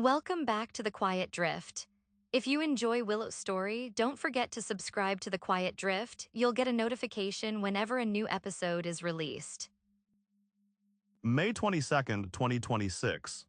Welcome back to The Quiet Drift. If you enjoy Willow's story, don't forget to subscribe to The Quiet Drift. You'll get a notification whenever a new episode is released. May 22nd, 2026.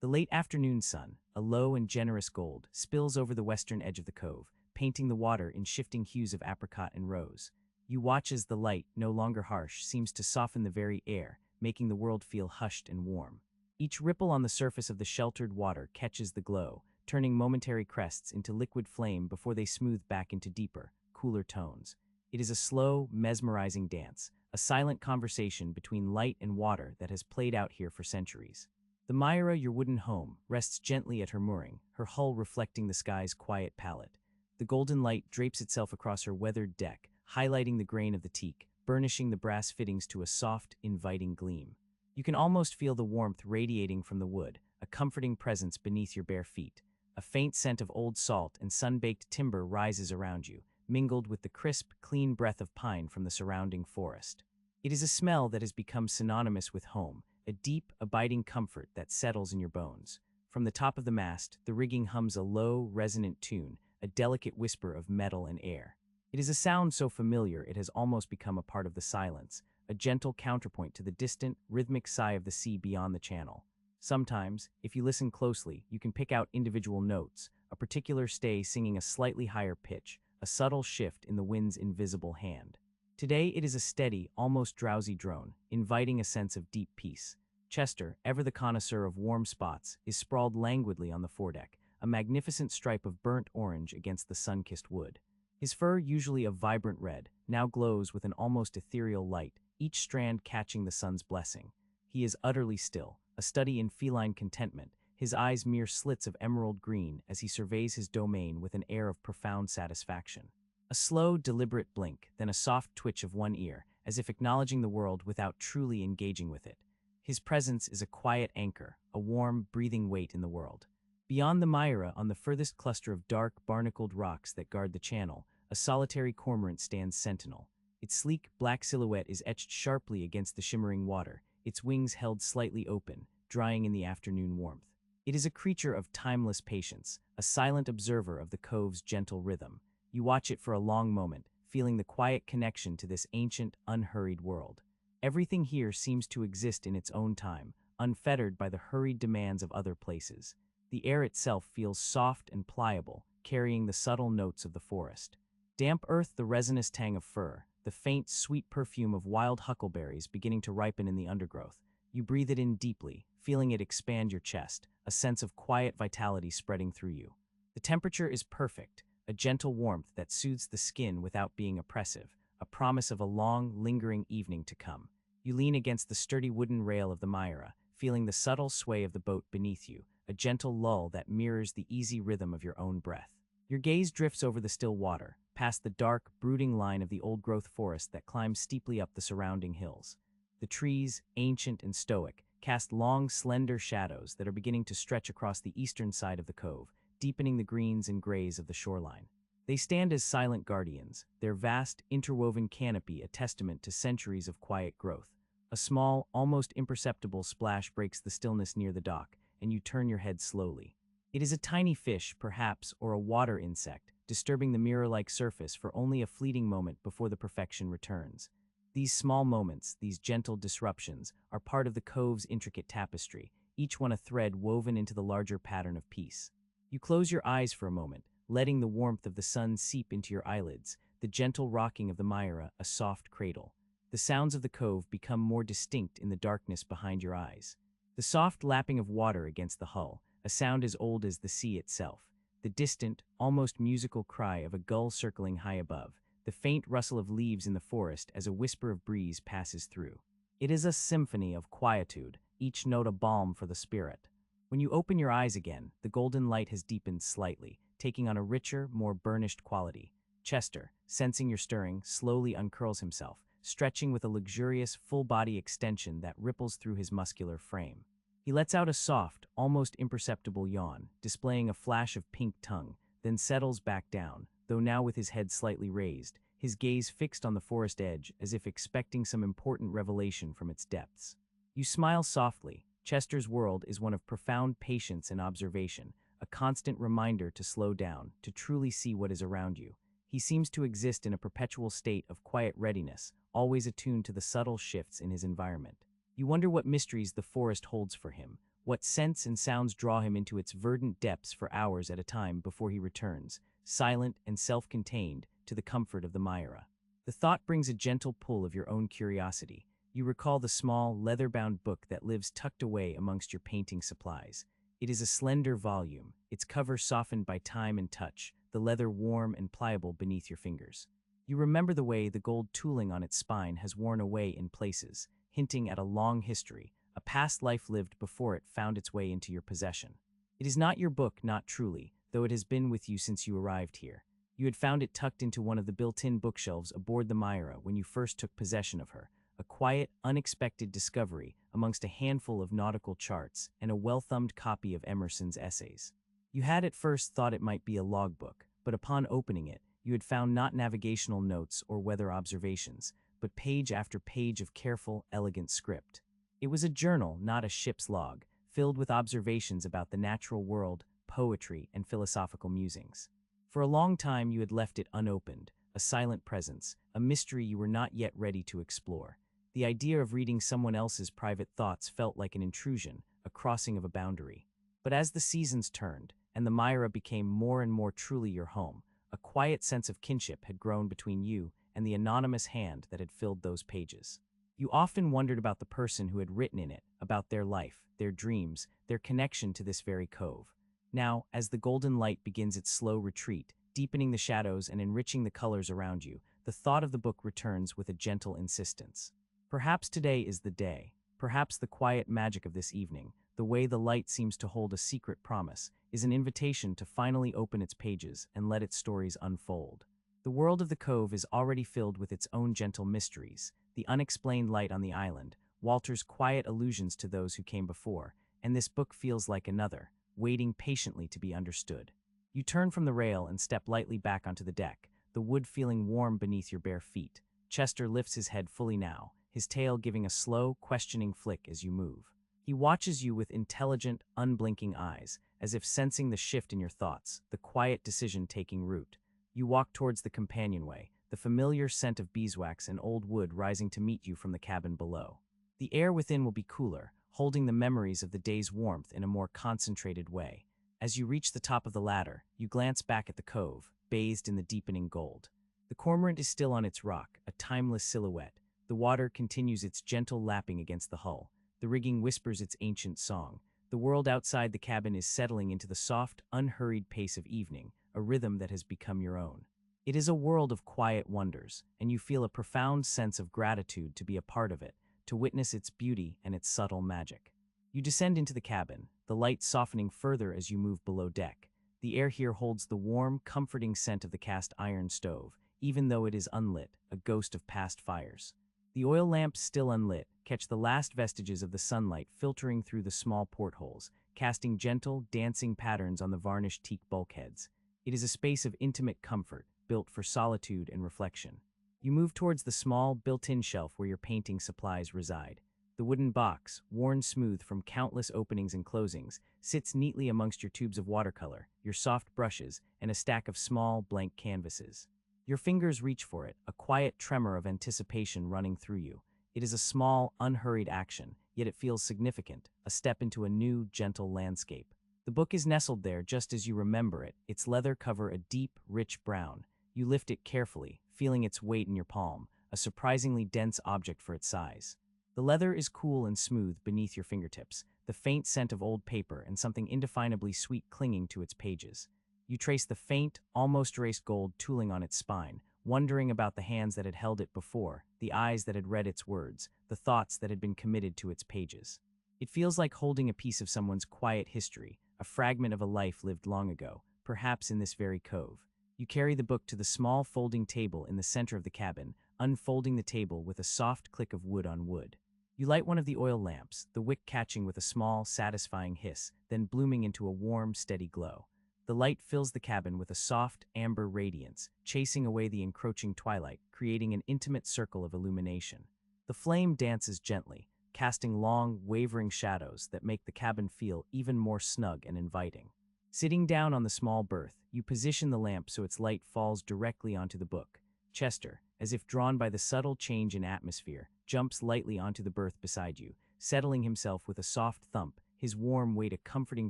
The late afternoon sun, a low and generous gold, spills over the western edge of the cove, painting the water in shifting hues of apricot and rose. You watch as the light, no longer harsh, seems to soften the very air, making the world feel hushed and warm. Each ripple on the surface of the sheltered water catches the glow, turning momentary crests into liquid flame before they smooth back into deeper, cooler tones. It is a slow, mesmerizing dance, a silent conversation between light and water that has played out here for centuries. The Myra, your wooden home, rests gently at her mooring, her hull reflecting the sky's quiet palette. The golden light drapes itself across her weathered deck, highlighting the grain of the teak, burnishing the brass fittings to a soft, inviting gleam. You can almost feel the warmth radiating from the wood, a comforting presence beneath your bare feet. A faint scent of old salt and sun-baked timber rises around you, mingled with the crisp, clean breath of pine from the surrounding forest. It is a smell that has become synonymous with home, a deep, abiding comfort that settles in your bones. From the top of the mast, the rigging hums a low, resonant tune, a delicate whisper of metal and air. It is a sound so familiar it has almost become a part of the silence, a gentle counterpoint to the distant, rhythmic sigh of the sea beyond the channel. Sometimes, if you listen closely, you can pick out individual notes, a particular stay singing a slightly higher pitch, a subtle shift in the wind's invisible hand. Today it is a steady, almost drowsy drone, inviting a sense of deep peace. Chester, ever the connoisseur of warm spots, is sprawled languidly on the foredeck, a magnificent stripe of burnt orange against the sun-kissed wood. His fur, usually a vibrant red, now glows with an almost ethereal light, each strand catching the sun's blessing. He is utterly still, a study in feline contentment, his eyes mere slits of emerald green as he surveys his domain with an air of profound satisfaction. A slow, deliberate blink, then a soft twitch of one ear, as if acknowledging the world without truly engaging with it. His presence is a quiet anchor, a warm, breathing weight in the world. Beyond the Myra, on the furthest cluster of dark, barnacled rocks that guard the channel, a solitary cormorant stands sentinel. Its sleek, black silhouette is etched sharply against the shimmering water, its wings held slightly open, drying in the afternoon warmth. It is a creature of timeless patience, a silent observer of the cove's gentle rhythm. You watch it for a long moment, feeling the quiet connection to this ancient, unhurried world. Everything here seems to exist in its own time, unfettered by the hurried demands of other places. The air itself feels soft and pliable, carrying the subtle notes of the forest. Damp earth, the resinous tang of fir, the faint, sweet perfume of wild huckleberries beginning to ripen in the undergrowth. You breathe it in deeply, feeling it expand your chest, a sense of quiet vitality spreading through you. The temperature is perfect, a gentle warmth that soothes the skin without being oppressive, a promise of a long, lingering evening to come. You lean against the sturdy wooden rail of the Myra, feeling the subtle sway of the boat beneath you, a gentle lull that mirrors the easy rhythm of your own breath. Your gaze drifts over the still water, past the dark, brooding line of the old-growth forest that climbs steeply up the surrounding hills. The trees, ancient and stoic, cast long, slender shadows that are beginning to stretch across the eastern side of the cove, deepening the greens and grays of the shoreline. They stand as silent guardians, their vast, interwoven canopy a testament to centuries of quiet growth. A small, almost imperceptible splash breaks the stillness near the dock, and you turn your head slowly. It is a tiny fish, perhaps, or a water insect, disturbing the mirror-like surface for only a fleeting moment before the perfection returns. These small moments, these gentle disruptions, are part of the cove's intricate tapestry, each one a thread woven into the larger pattern of peace. You close your eyes for a moment, letting the warmth of the sun seep into your eyelids, the gentle rocking of the Myra a soft cradle. The sounds of the cove become more distinct in the darkness behind your eyes. The soft lapping of water against the hull, a sound as old as the sea itself. The distant, almost musical cry of a gull circling high above, the faint rustle of leaves in the forest as a whisper of breeze passes through. It is a symphony of quietude, each note a balm for the spirit. When you open your eyes again, the golden light has deepened slightly, taking on a richer, more burnished quality. Chester, sensing your stirring, slowly uncurls himself, stretching with a luxurious, full-body extension that ripples through his muscular frame. He lets out a soft, almost imperceptible yawn, displaying a flash of pink tongue, then settles back down, though now with his head slightly raised, his gaze fixed on the forest edge as if expecting some important revelation from its depths. You smile softly, Chester's world is one of profound patience and observation, a constant reminder to slow down, to truly see what is around you. He seems to exist in a perpetual state of quiet readiness, always attuned to the subtle shifts in his environment. You wonder what mysteries the forest holds for him, what scents and sounds draw him into its verdant depths for hours at a time before he returns, silent and self-contained, to the comfort of the Myra. The thought brings a gentle pull of your own curiosity. You recall the small, leather-bound book that lives tucked away amongst your painting supplies. It is a slender volume, its cover softened by time and touch, the leather warm and pliable beneath your fingers. You remember the way the gold tooling on its spine has worn away in places, hinting at a long history, a past life lived before it found its way into your possession. It is not your book, not truly, though it has been with you since you arrived here. You had found it tucked into one of the built-in bookshelves aboard the Myra when you first took possession of her, a quiet, unexpected discovery amongst a handful of nautical charts and a well-thumbed copy of Emerson's essays. You had at first thought it might be a logbook, but upon opening it, you had found not navigational notes or weather observations, but page after page of careful, elegant script. It was a journal, not a ship's log, filled with observations about the natural world, poetry, and philosophical musings. For a long time you had left it unopened, a silent presence, a mystery you were not yet ready to explore. The idea of reading someone else's private thoughts felt like an intrusion, a crossing of a boundary. But as the seasons turned, and the Myra became more and more truly your home, a quiet sense of kinship had grown between you and the anonymous hand that had filled those pages. You often wondered about the person who had written in it, about their life, their dreams, their connection to this very cove. Now, as the golden light begins its slow retreat, deepening the shadows and enriching the colors around you, the thought of the book returns with a gentle insistence. Perhaps today is the day, perhaps the quiet magic of this evening, the way the light seems to hold a secret promise, is an invitation to finally open its pages and let its stories unfold. The world of the cove is already filled with its own gentle mysteries, the unexplained light on the island, Walter's quiet allusions to those who came before, and this book feels like another, waiting patiently to be understood. You turn from the rail and step lightly back onto the deck, the wood feeling warm beneath your bare feet. Chester lifts his head fully now, his tail giving a slow, questioning flick as you move. He watches you with intelligent, unblinking eyes, as if sensing the shift in your thoughts, the quiet decision taking root. You walk towards the companionway, the familiar scent of beeswax and old wood rising to meet you from the cabin below. The air within will be cooler, holding the memories of the day's warmth in a more concentrated way. As you reach the top of the ladder, you glance back at the cove, bathed in the deepening gold. The cormorant is still on its rock, a timeless silhouette. The water continues its gentle lapping against the hull. The rigging whispers its ancient song. The world outside the cabin is settling into the soft, unhurried pace of evening, a rhythm that has become your own. It is a world of quiet wonders, and you feel a profound sense of gratitude to be a part of it, to witness its beauty and its subtle magic. You descend into the cabin, the light softening further as you move below deck. The air here holds the warm, comforting scent of the cast iron stove, even though it is unlit, a ghost of past fires. The oil lamps, still unlit, catch the last vestiges of the sunlight filtering through the small portholes, casting gentle, dancing patterns on the varnished teak bulkheads. It is a space of intimate comfort, built for solitude and reflection. You move towards the small, built-in shelf where your painting supplies reside. The wooden box, worn smooth from countless openings and closings, sits neatly amongst your tubes of watercolor, your soft brushes, and a stack of small, blank canvases. Your fingers reach for it, a quiet tremor of anticipation running through you. It is a small, unhurried action, yet it feels significant, a step into a new, gentle landscape. The book is nestled there just as you remember it, its leather cover a deep, rich brown. You lift it carefully, feeling its weight in your palm, a surprisingly dense object for its size. The leather is cool and smooth beneath your fingertips, the faint scent of old paper and something indefinably sweet clinging to its pages. You trace the faint, almost erased gold tooling on its spine, wondering about the hands that had held it before, the eyes that had read its words, the thoughts that had been committed to its pages. It feels like holding a piece of someone's quiet history, a fragment of a life lived long ago, perhaps in this very cove. You carry the book to the small folding table in the center of the cabin, unfolding the table with a soft click of wood on wood. You light one of the oil lamps, the wick catching with a small, satisfying hiss, then blooming into a warm, steady glow. The light fills the cabin with a soft, amber radiance, chasing away the encroaching twilight, creating an intimate circle of illumination. The flame dances gently, casting long, wavering shadows that make the cabin feel even more snug and inviting. Sitting down on the small berth, you position the lamp so its light falls directly onto the book. Chester, as if drawn by the subtle change in atmosphere, jumps lightly onto the berth beside you, settling himself with a soft thump, his warm weight a comforting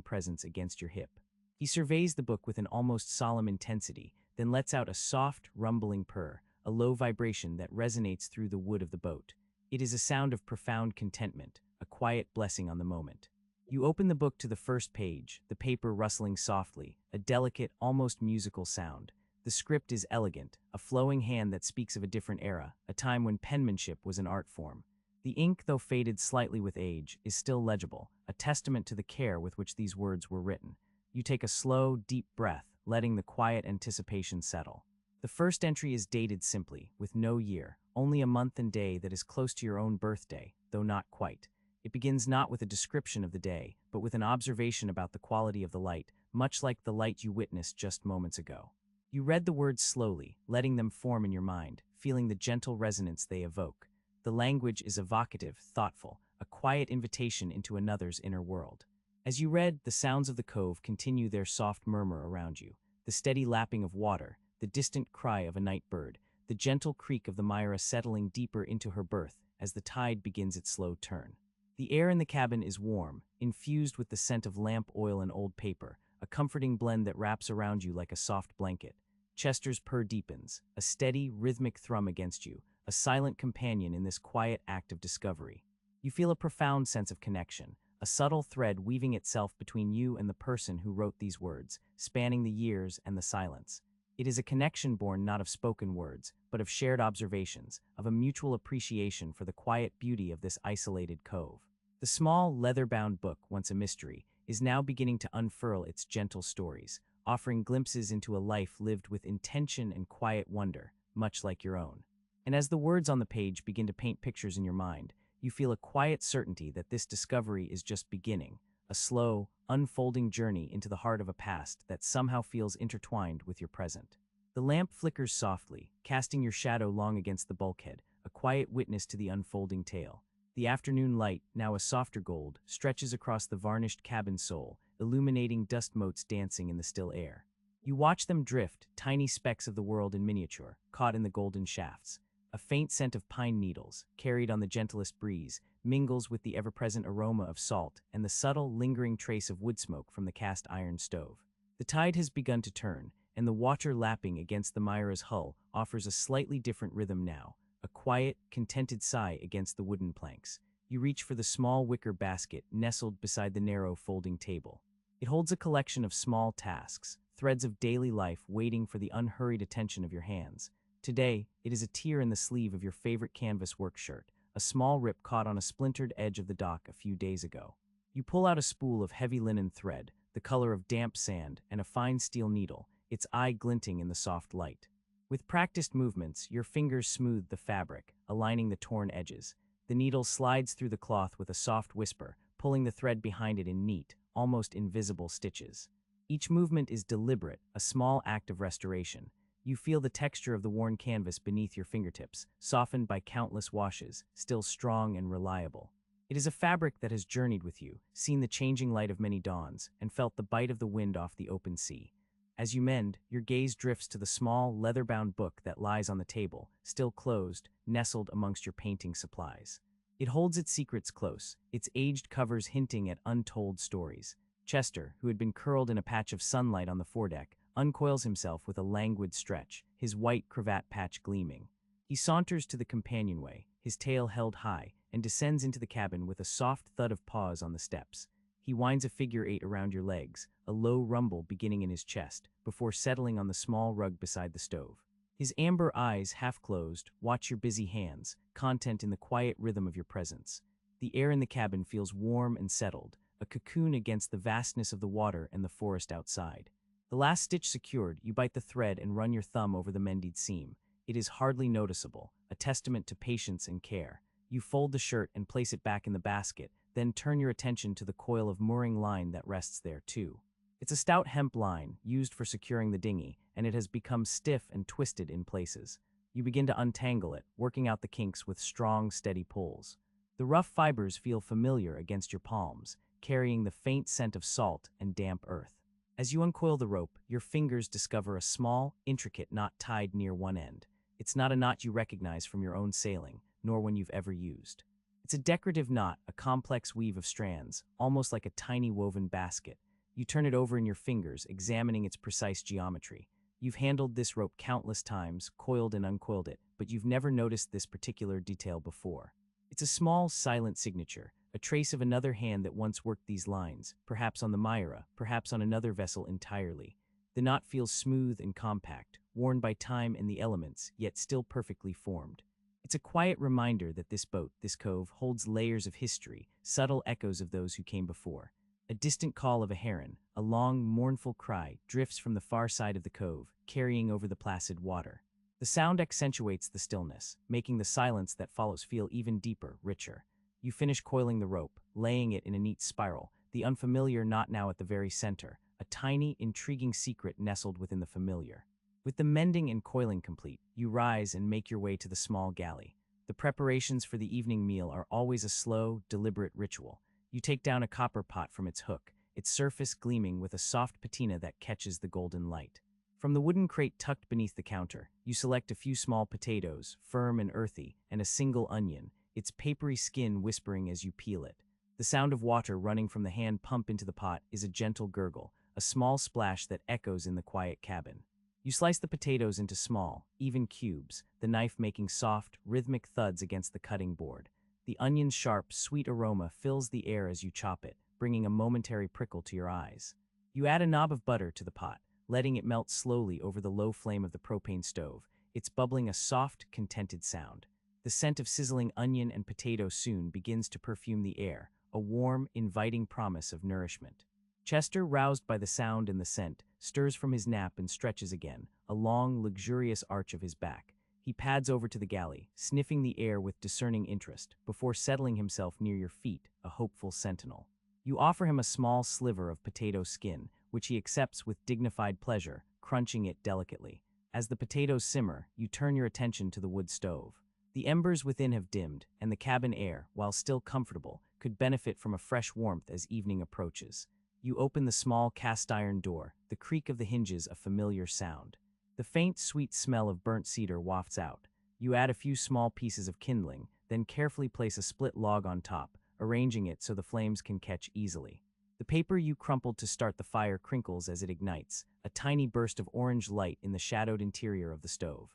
presence against your hip. He surveys the book with an almost solemn intensity, then lets out a soft, rumbling purr, a low vibration that resonates through the wood of the boat. It is a sound of profound contentment, a quiet blessing on the moment. You open the book to the first page, the paper rustling softly, a delicate, almost musical sound. The script is elegant, a flowing hand that speaks of a different era, a time when penmanship was an art form. The ink, though faded slightly with age, is still legible, a testament to the care with which these words were written. You take a slow, deep breath, letting the quiet anticipation settle. The first entry is dated simply, with no year, only a month and day that is close to your own birthday, though not quite. It begins not with a description of the day, but with an observation about the quality of the light, much like the light you witnessed just moments ago. You read the words slowly, letting them form in your mind, feeling the gentle resonance they evoke. The language is evocative, thoughtful, a quiet invitation into another's inner world. As you read, the sounds of the cove continue their soft murmur around you, the steady lapping of water, the distant cry of a night bird, the gentle creak of the Myra settling deeper into her berth as the tide begins its slow turn. The air in the cabin is warm, infused with the scent of lamp oil and old paper, a comforting blend that wraps around you like a soft blanket. Chester's purr deepens, a steady, rhythmic thrum against you, a silent companion in this quiet act of discovery. You feel a profound sense of connection, a subtle thread weaving itself between you and the person who wrote these words, spanning the years and the silence. It is a connection born not of spoken words, but of shared observations, of a mutual appreciation for the quiet beauty of this isolated cove. The small, leather-bound book, once a mystery, is now beginning to unfurl its gentle stories, offering glimpses into a life lived with intention and quiet wonder, much like your own. And as the words on the page begin to paint pictures in your mind, you feel a quiet certainty that this discovery is just beginning, a slow, unfolding journey into the heart of a past that somehow feels intertwined with your present. The lamp flickers softly, casting your shadow long against the bulkhead, a quiet witness to the unfolding tale. The afternoon light, now a softer gold, stretches across the varnished cabin sole, illuminating dust motes dancing in the still air. You watch them drift, tiny specks of the world in miniature, caught in the golden shafts. A faint scent of pine needles, carried on the gentlest breeze, mingles with the ever-present aroma of salt and the subtle, lingering trace of wood smoke from the cast iron stove. The tide has begun to turn, and the water lapping against the Myra's hull offers a slightly different rhythm now, a quiet, contented sigh against the wooden planks. You reach for the small wicker basket nestled beside the narrow folding table. It holds a collection of small tasks, threads of daily life waiting for the unhurried attention of your hands. Today, it is a tear in the sleeve of your favorite canvas work shirt, a small rip caught on a splintered edge of the dock a few days ago. You pull out a spool of heavy linen thread, the color of damp sand, and a fine steel needle, its eye glinting in the soft light. With practiced movements, your fingers smooth the fabric, aligning the torn edges. The needle slides through the cloth with a soft whisper, pulling the thread behind it in neat, almost invisible stitches. Each movement is deliberate, a small act of restoration. You feel the texture of the worn canvas beneath your fingertips, softened by countless washes, still strong and reliable. It is a fabric that has journeyed with you, seen the changing light of many dawns, and felt the bite of the wind off the open sea. As you mend, your gaze drifts to the small, leather-bound book that lies on the table, still closed, nestled amongst your painting supplies. It holds its secrets close, its aged covers hinting at untold stories. Chester, who had been curled in a patch of sunlight on the foredeck, uncoils himself with a languid stretch, his white cravat patch gleaming. He saunters to the companionway, his tail held high, and descends into the cabin with a soft thud of paws on the steps. He winds a figure eight around your legs, a low rumble beginning in his chest, before settling on the small rug beside the stove. His amber eyes, half closed, watch your busy hands, content in the quiet rhythm of your presence. The air in the cabin feels warm and settled, a cocoon against the vastness of the water and the forest outside. The last stitch secured, you bite the thread and run your thumb over the mended seam. It is hardly noticeable, a testament to patience and care. You fold the shirt and place it back in the basket, then turn your attention to the coil of mooring line that rests there too. It's a stout hemp line, used for securing the dinghy, and it has become stiff and twisted in places. You begin to untangle it, working out the kinks with strong, steady pulls. The rough fibers feel familiar against your palms, carrying the faint scent of salt and damp earth. As you uncoil the rope, your fingers discover a small, intricate knot tied near one end. It's not a knot you recognize from your own sailing, nor one you've ever used. It's a decorative knot, a complex weave of strands, almost like a tiny woven basket. You turn it over in your fingers, examining its precise geometry. You've handled this rope countless times, coiled and uncoiled it, but you've never noticed this particular detail before. It's a small, silent signature, a trace of another hand that once worked these lines, perhaps on the Myra, perhaps on another vessel entirely. The knot feels smooth and compact, worn by time and the elements, yet still perfectly formed. It's a quiet reminder that this boat, this cove, holds layers of history, subtle echoes of those who came before. A distant call of a heron, a long, mournful cry, drifts from the far side of the cove, carrying over the placid water. The sound accentuates the stillness, making the silence that follows feel even deeper, richer. You finish coiling the rope, laying it in a neat spiral, the unfamiliar knot now at the very center, a tiny, intriguing secret nestled within the familiar. With the mending and coiling complete, you rise and make your way to the small galley. The preparations for the evening meal are always a slow, deliberate ritual. You take down a copper pot from its hook, its surface gleaming with a soft patina that catches the golden light. From the wooden crate tucked beneath the counter, you select a few small potatoes, firm and earthy, and a single onion, its papery skin whispering as you peel it. The sound of water running from the hand pump into the pot is a gentle gurgle, a small splash that echoes in the quiet cabin. You slice the potatoes into small, even cubes, the knife making soft, rhythmic thuds against the cutting board. The onion's sharp, sweet aroma fills the air as you chop it, bringing a momentary prickle to your eyes. You add a knob of butter to the pot, letting it melt slowly over the low flame of the propane stove, its bubbling a soft, contented sound. The scent of sizzling onion and potato soon begins to perfume the air, a warm, inviting promise of nourishment. Chester, roused by the sound and the scent, stirs from his nap and stretches again, a long, luxurious arch of his back. He pads over to the galley, sniffing the air with discerning interest, before settling himself near your feet, a hopeful sentinel. You offer him a small sliver of potato skin, which he accepts with dignified pleasure, crunching it delicately. As the potatoes simmer, you turn your attention to the wood stove. The embers within have dimmed, and the cabin air, while still comfortable, could benefit from a fresh warmth as evening approaches. You open the small cast-iron door, the creak of the hinges a familiar sound. The faint, sweet smell of burnt cedar wafts out. You add a few small pieces of kindling, then carefully place a split log on top, arranging it so the flames can catch easily. The paper you crumpled to start the fire crinkles as it ignites, a tiny burst of orange light in the shadowed interior of the stove.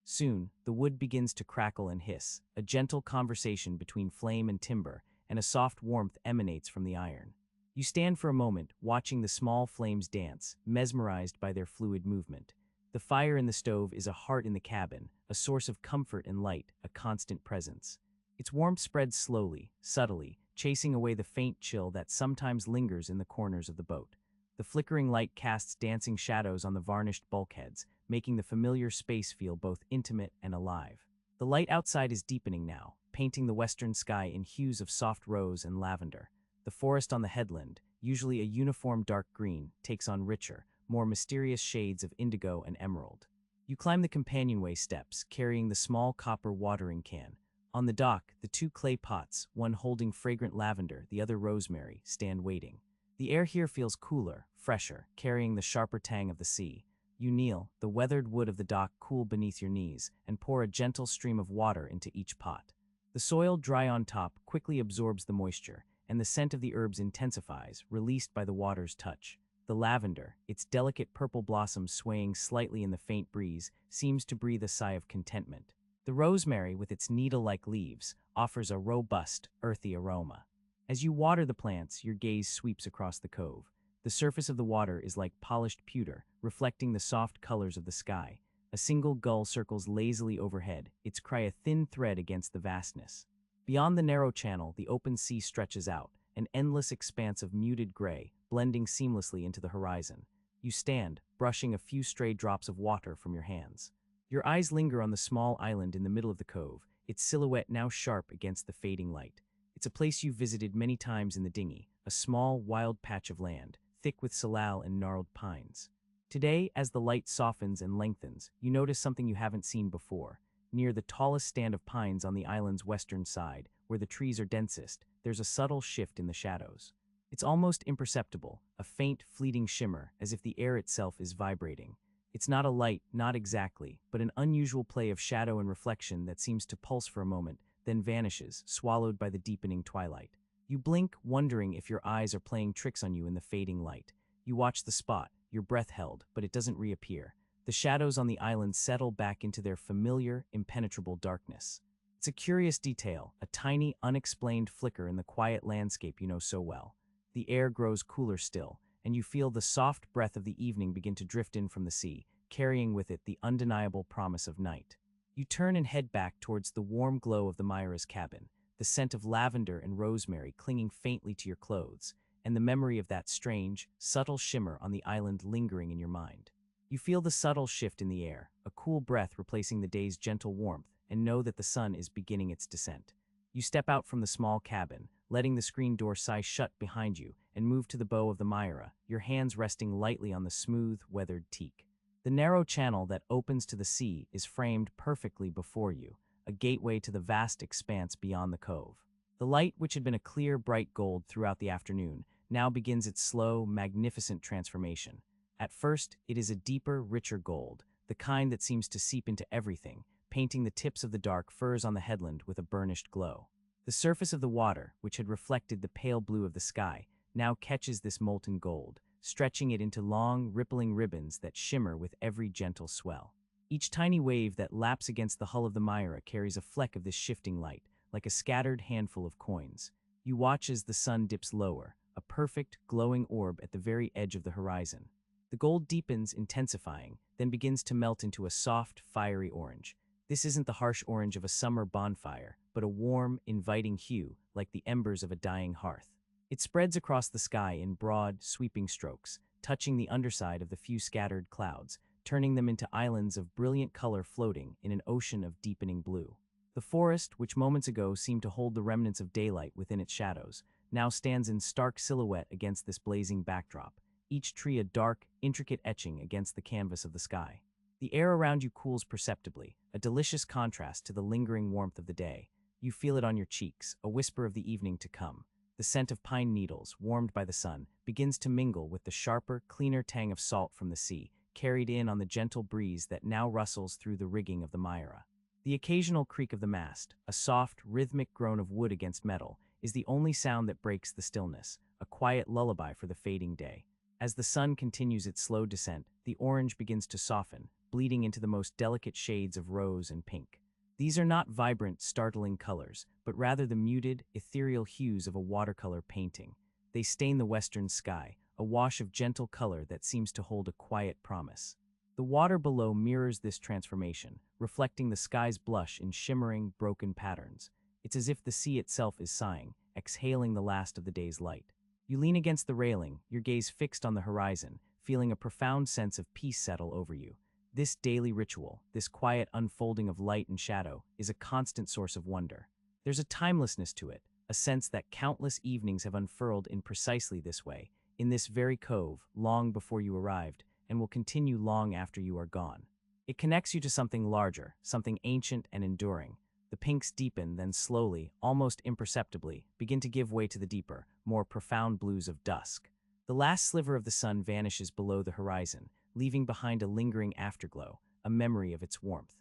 Soon, the wood begins to crackle and hiss, a gentle conversation between flame and timber, and a soft warmth emanates from the iron. You stand for a moment, watching the small flames dance, mesmerized by their fluid movement. The fire in the stove is a heart in the cabin, a source of comfort and light, a constant presence. Its warmth spreads slowly, subtly, chasing away the faint chill that sometimes lingers in the corners of the boat. The flickering light casts dancing shadows on the varnished bulkheads, making the familiar space feel both intimate and alive. The light outside is deepening now, painting the western sky in hues of soft rose and lavender. The forest on the headland, usually a uniform dark green, takes on richer, more mysterious shades of indigo and emerald. You climb the companionway steps, carrying the small copper watering can. On the dock, the two clay pots, one holding fragrant lavender, the other rosemary, stand waiting. The air here feels cooler, fresher, carrying the sharper tang of the sea. You kneel, the weathered wood of the dock cool beneath your knees, and pour a gentle stream of water into each pot. The soil, dry on top, quickly absorbs the moisture, and the scent of the herbs intensifies, released by the water's touch. The lavender, its delicate purple blossoms swaying slightly in the faint breeze, seems to breathe a sigh of contentment. The rosemary, with its needle-like leaves, offers a robust, earthy aroma. As you water the plants, your gaze sweeps across the cove. The surface of the water is like polished pewter, reflecting the soft colors of the sky. A single gull circles lazily overhead, its cry a thin thread against the vastness. Beyond the narrow channel, the open sea stretches out, an endless expanse of muted gray, blending seamlessly into the horizon. You stand, brushing a few stray drops of water from your hands. Your eyes linger on the small island in the middle of the cove, its silhouette now sharp against the fading light. It's a place you've visited many times in the dinghy, a small, wild patch of land, thick with salal and gnarled pines. Today, as the light softens and lengthens, you notice something you haven't seen before. Near the tallest stand of pines on the island's western side, where the trees are densest, there's a subtle shift in the shadows. It's almost imperceptible, a faint, fleeting shimmer, as if the air itself is vibrating. It's not a light, not exactly, but an unusual play of shadow and reflection that seems to pulse for a moment, then vanishes, swallowed by the deepening twilight. You blink, wondering if your eyes are playing tricks on you in the fading light. You watch the spot, your breath held, but it doesn't reappear. The shadows on the island settle back into their familiar, impenetrable darkness. It's a curious detail, a tiny, unexplained flicker in the quiet landscape you know so well. The air grows cooler still, and you feel the soft breath of the evening begin to drift in from the sea, carrying with it the undeniable promise of night. You turn and head back towards the warm glow of the Myra's cabin, the scent of lavender and rosemary clinging faintly to your clothes, and the memory of that strange, subtle shimmer on the island lingering in your mind. You feel the subtle shift in the air, a cool breath replacing the day's gentle warmth, and know that the sun is beginning its descent. You step out from the small cabin, letting the screen door sigh shut behind you, and move to the bow of the Myra, your hands resting lightly on the smooth, weathered teak. The narrow channel that opens to the sea is framed perfectly before you, a gateway to the vast expanse beyond the cove. The light, which had been a clear, bright gold throughout the afternoon, now begins its slow, magnificent transformation. At first, it is a deeper, richer gold, the kind that seems to seep into everything, painting the tips of the dark firs on the headland with a burnished glow. The surface of the water, which had reflected the pale blue of the sky, now catches this molten gold, stretching it into long, rippling ribbons that shimmer with every gentle swell. Each tiny wave that laps against the hull of the Myra carries a fleck of this shifting light, like a scattered handful of coins. You watch as the sun dips lower, a perfect, glowing orb at the very edge of the horizon. The gold deepens, intensifying, then begins to melt into a soft, fiery orange. This isn't the harsh orange of a summer bonfire, but a warm, inviting hue, like the embers of a dying hearth. It spreads across the sky in broad, sweeping strokes, touching the underside of the few scattered clouds, turning them into islands of brilliant color floating in an ocean of deepening blue. The forest, which moments ago seemed to hold the remnants of daylight within its shadows, now stands in stark silhouette against this blazing backdrop, each tree a dark, intricate etching against the canvas of the sky. The air around you cools perceptibly, a delicious contrast to the lingering warmth of the day. You feel it on your cheeks, a whisper of the evening to come. The scent of pine needles, warmed by the sun, begins to mingle with the sharper, cleaner tang of salt from the sea, carried in on the gentle breeze that now rustles through the rigging of the Myra. The occasional creak of the mast, a soft, rhythmic groan of wood against metal, is the only sound that breaks the stillness, a quiet lullaby for the fading day. As the sun continues its slow descent, the orange begins to soften, bleeding into the most delicate shades of rose and pink. These are not vibrant, startling colors, but rather the muted, ethereal hues of a watercolor painting. They stain the western sky, a wash of gentle color that seems to hold a quiet promise. The water below mirrors this transformation, reflecting the sky's blush in shimmering, broken patterns. It's as if the sea itself is sighing, exhaling the last of the day's light. You lean against the railing, your gaze fixed on the horizon, feeling a profound sense of peace settle over you. This daily ritual, this quiet unfolding of light and shadow, is a constant source of wonder. There's a timelessness to it, a sense that countless evenings have unfurled in precisely this way, in this very cove, long before you arrived, and will continue long after you are gone. It connects you to something larger, something ancient and enduring. The pinks deepen, then slowly, almost imperceptibly, begin to give way to the deeper, more profound blues of dusk. The last sliver of the sun vanishes below the horizon, leaving behind a lingering afterglow, a memory of its warmth.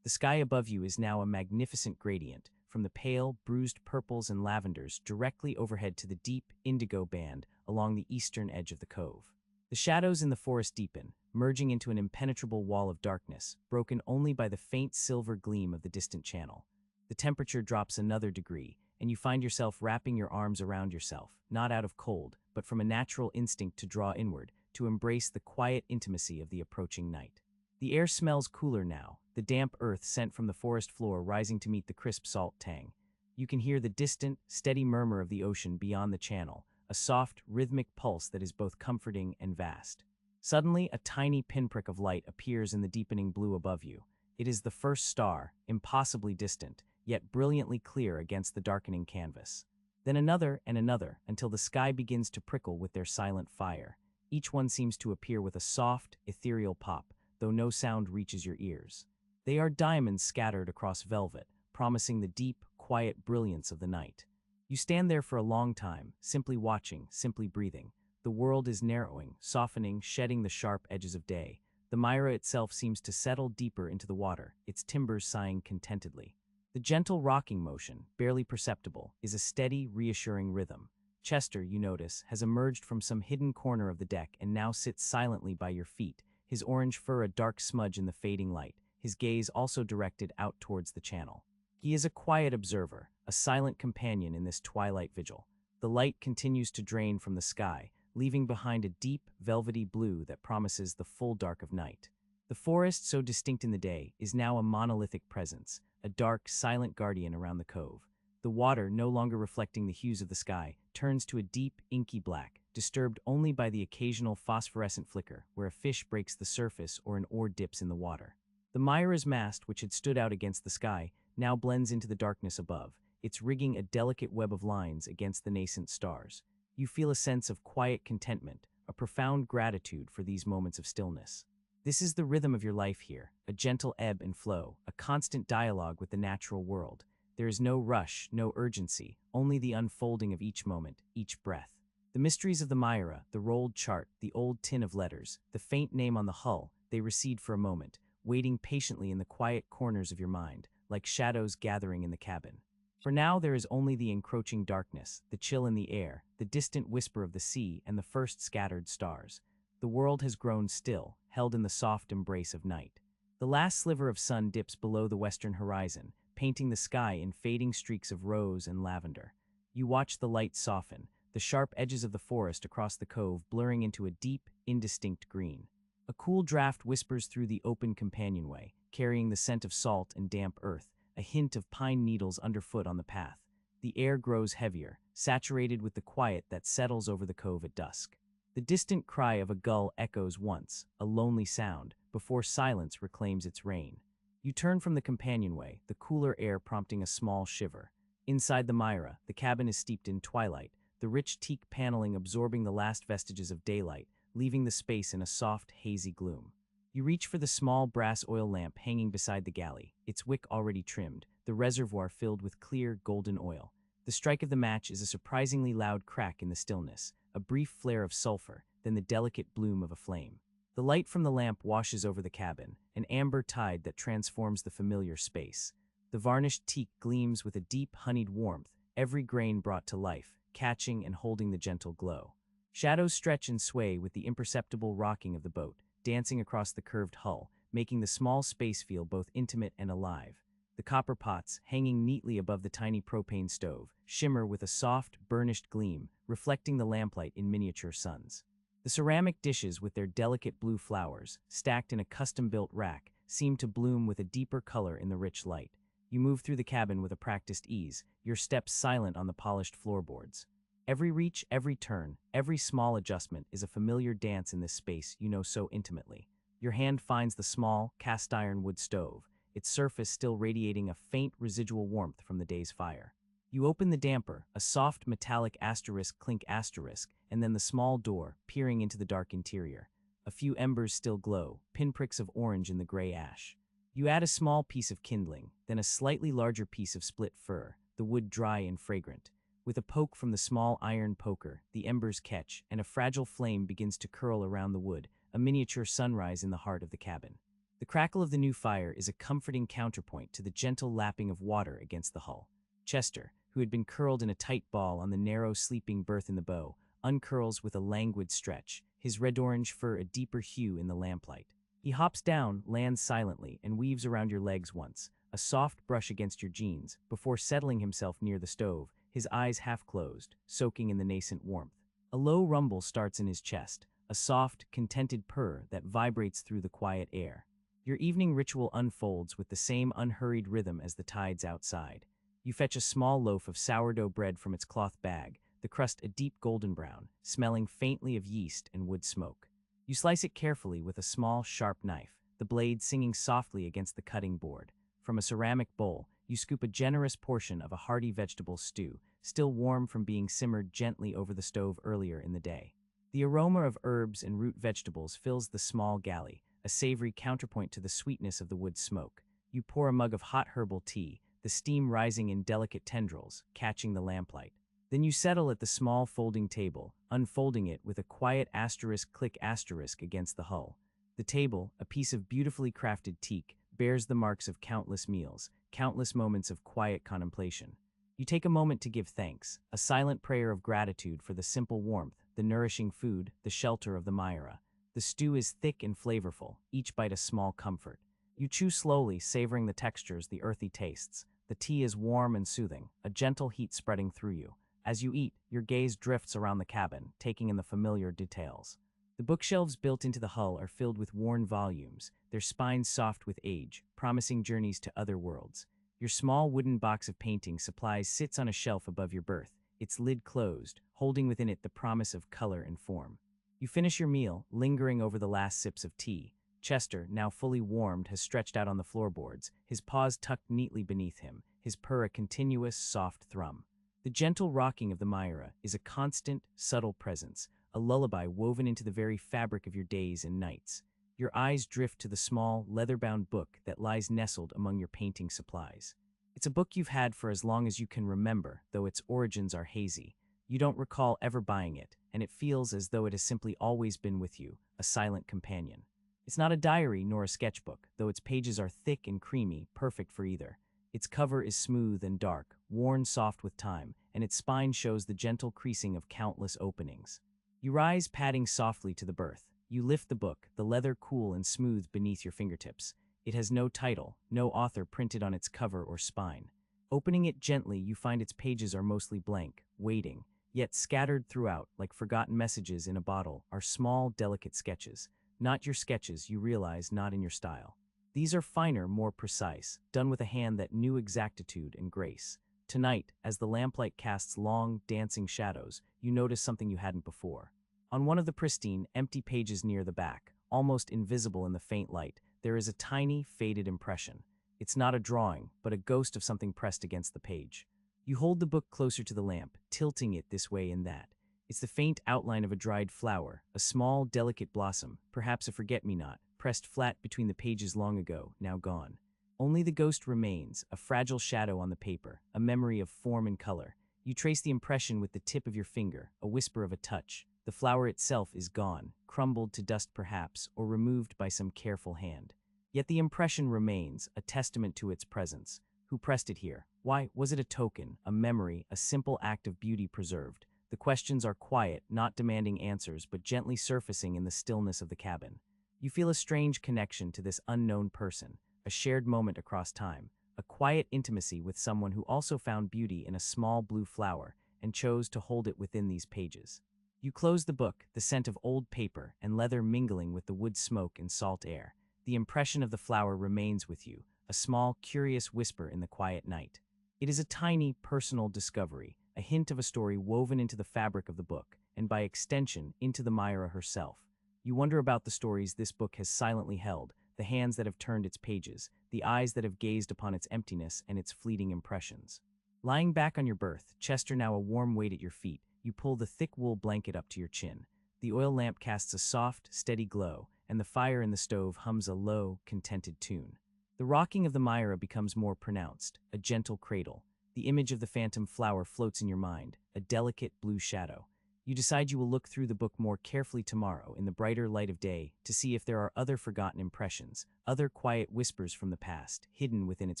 The sky above you is now a magnificent gradient, from the pale, bruised purples and lavenders directly overhead to the deep, indigo band along the eastern edge of the cove. The shadows in the forest deepen, merging into an impenetrable wall of darkness, broken only by the faint silver gleam of the distant channel. The temperature drops another degree, and you find yourself wrapping your arms around yourself, not out of cold, but from a natural instinct to draw inward, to embrace the quiet intimacy of the approaching night. The air smells cooler now, the damp earth sent from the forest floor rising to meet the crisp salt tang. You can hear the distant, steady murmur of the ocean beyond the channel, a soft, rhythmic pulse that is both comforting and vast. Suddenly, a tiny pinprick of light appears in the deepening blue above you. It is the first star, impossibly distant, yet brilliantly clear against the darkening canvas. Then another and another, until the sky begins to prickle with their silent fire. Each one seems to appear with a soft, ethereal pop, though no sound reaches your ears. They are diamonds scattered across velvet, promising the deep, quiet brilliance of the night. You stand there for a long time, simply watching, simply breathing. The world is narrowing, softening, shedding the sharp edges of day. The Myra itself seems to settle deeper into the water, its timbers sighing contentedly. The gentle rocking motion, barely perceptible, is a steady, reassuring rhythm. Chester, you notice, has emerged from some hidden corner of the deck and now sits silently by your feet, his orange fur a dark smudge in the fading light, his gaze also directed out towards the channel. He is a quiet observer, a silent companion in this twilight vigil. The light continues to drain from the sky, leaving behind a deep, velvety blue that promises the full dark of night. The forest, so distinct in the day, is now a monolithic presence, a dark, silent guardian around the cove. The water, no longer reflecting the hues of the sky, turns to a deep, inky black, disturbed only by the occasional phosphorescent flicker where a fish breaks the surface or an oar dips in the water. The Myra's mast, which had stood out against the sky, now blends into the darkness above, its rigging a delicate web of lines against the nascent stars. You feel a sense of quiet contentment, a profound gratitude for these moments of stillness. This is the rhythm of your life here, a gentle ebb and flow, a constant dialogue with the natural world. There is no rush, no urgency, only the unfolding of each moment, each breath. The mysteries of the Myra, the rolled chart, the old tin of letters, the faint name on the hull, they recede for a moment, waiting patiently in the quiet corners of your mind, like shadows gathering in the cabin. For now there is only the encroaching darkness, the chill in the air, the distant whisper of the sea, and the first scattered stars. The world has grown still, held in the soft embrace of night. The last sliver of sun dips below the western horizon, painting the sky in fading streaks of rose and lavender. You watch the light soften, the sharp edges of the forest across the cove blurring into a deep, indistinct green. A cool draft whispers through the open companionway, carrying the scent of salt and damp earth, a hint of pine needles underfoot on the path. The air grows heavier, saturated with the quiet that settles over the cove at dusk. The distant cry of a gull echoes once, a lonely sound, before silence reclaims its reign. You turn from the companionway, the cooler air prompting a small shiver. Inside the Myra, the cabin is steeped in twilight, the rich teak paneling absorbing the last vestiges of daylight, leaving the space in a soft, hazy gloom. You reach for the small brass oil lamp hanging beside the galley, its wick already trimmed, the reservoir filled with clear, golden oil. The strike of the match is a surprisingly loud crack in the stillness, a brief flare of sulfur, then the delicate bloom of a flame. The light from the lamp washes over the cabin, an amber tide that transforms the familiar space. The varnished teak gleams with a deep, honeyed warmth, every grain brought to life, catching and holding the gentle glow. Shadows stretch and sway with the imperceptible rocking of the boat, dancing across the curved hull, making the small space feel both intimate and alive. The copper pots, hanging neatly above the tiny propane stove, shimmer with a soft, burnished gleam, reflecting the lamplight in miniature suns. The ceramic dishes with their delicate blue flowers, stacked in a custom-built rack, seem to bloom with a deeper color in the rich light. You move through the cabin with a practiced ease, your steps silent on the polished floorboards. Every reach, every turn, every small adjustment is a familiar dance in this space you know so intimately. Your hand finds the small, cast-iron wood stove, its surface still radiating a faint residual warmth from the day's fire. You open the damper, a soft metallic asterisk clink asterisk, and then the small door, peering into the dark interior. A few embers still glow, pinpricks of orange in the gray ash. You add a small piece of kindling, then a slightly larger piece of split fir, the wood dry and fragrant. With a poke from the small iron poker, the embers catch, and a fragile flame begins to curl around the wood, a miniature sunrise in the heart of the cabin. The crackle of the new fire is a comforting counterpoint to the gentle lapping of water against the hull. Chester, who had been curled in a tight ball on the narrow sleeping berth in the bow, uncurls with a languid stretch, his red-orange fur a deeper hue in the lamplight. He hops down, lands silently, and weaves around your legs once, a soft brush against your jeans, before settling himself near the stove, his eyes half closed, soaking in the nascent warmth. A low rumble starts in his chest, a soft, contented purr that vibrates through the quiet air. Your evening ritual unfolds with the same unhurried rhythm as the tides outside. You fetch a small loaf of sourdough bread from its cloth bag, the crust a deep golden brown, smelling faintly of yeast and wood smoke. You slice it carefully with a small, sharp knife, the blade singing softly against the cutting board. From a ceramic bowl, you scoop a generous portion of a hearty vegetable stew, still warm from being simmered gently over the stove earlier in the day. The aroma of herbs and root vegetables fills the small galley, a savory counterpoint to the sweetness of the wood smoke. You pour a mug of hot herbal tea, the steam rising in delicate tendrils, catching the lamplight. Then you settle at the small folding table, unfolding it with a quiet asterisk click asterisk against the hull. The table, a piece of beautifully crafted teak, bears the marks of countless meals, countless moments of quiet contemplation. You take a moment to give thanks, a silent prayer of gratitude for the simple warmth, the nourishing food, the shelter of the Myra. The stew is thick and flavorful, each bite a small comfort. You chew slowly, savoring the textures, the earthy tastes. The tea is warm and soothing, a gentle heat spreading through you. As you eat, your gaze drifts around the cabin, taking in the familiar details. The bookshelves built into the hull are filled with worn volumes, their spines soft with age, promising journeys to other worlds. Your small wooden box of painting supplies sits on a shelf above your berth, its lid closed, holding within it the promise of color and form. You finish your meal, lingering over the last sips of tea. Chester, now fully warmed, has stretched out on the floorboards, his paws tucked neatly beneath him, his purr a continuous, soft thrum. The gentle rocking of the Myra is a constant, subtle presence, a lullaby woven into the very fabric of your days and nights. Your eyes drift to the small, leather-bound book that lies nestled among your painting supplies. It's a book you've had for as long as you can remember, though its origins are hazy. You don't recall ever buying it, and it feels as though it has simply always been with you, a silent companion. It's not a diary nor a sketchbook, though its pages are thick and creamy, perfect for either. Its cover is smooth and dark, worn soft with time, and its spine shows the gentle creasing of countless openings. You rise, padding softly to the berth. You lift the book, the leather cool and smooth beneath your fingertips. It has no title, no author printed on its cover or spine. Opening it gently, you find its pages are mostly blank, waiting, yet scattered throughout, like forgotten messages in a bottle, are small, delicate sketches. Not your sketches, you realize, not in your style. These are finer, more precise, done with a hand that knew exactitude and grace. Tonight, as the lamplight casts long, dancing shadows, you notice something you hadn't before. On one of the pristine, empty pages near the back, almost invisible in the faint light, there is a tiny, faded impression. It's not a drawing, but a ghost of something pressed against the page. You hold the book closer to the lamp, tilting it this way and that. It's the faint outline of a dried flower, a small, delicate blossom, perhaps a forget-me-not, pressed flat between the pages long ago, now gone. Only the ghost remains, a fragile shadow on the paper, a memory of form and color. You trace the impression with the tip of your finger, a whisper of a touch. The flower itself is gone, crumbled to dust perhaps, or removed by some careful hand. Yet the impression remains, a testament to its presence. Who pressed it here? Why, was it a token, a memory, a simple act of beauty preserved? The questions are quiet, not demanding answers, but gently surfacing in the stillness of the cabin. You feel a strange connection to this unknown person, a shared moment across time, a quiet intimacy with someone who also found beauty in a small blue flower and chose to hold it within these pages. You close the book, the scent of old paper and leather mingling with the wood smoke and salt air. The impression of the flower remains with you, a small, curious whisper in the quiet night. It is a tiny, personal discovery, a hint of a story woven into the fabric of the book, and by extension, into the Myra herself. You wonder about the stories this book has silently held, the hands that have turned its pages, the eyes that have gazed upon its emptiness and its fleeting impressions. Lying back on your berth, Chester now a warm weight at your feet, you pull the thick wool blanket up to your chin. The oil lamp casts a soft, steady glow, and the fire in the stove hums a low, contented tune. The rocking of the Myra becomes more pronounced, a gentle cradle. The image of the phantom flower floats in your mind, a delicate blue shadow. You decide you will look through the book more carefully tomorrow in the brighter light of day to see if there are other forgotten impressions, other quiet whispers from the past, hidden within its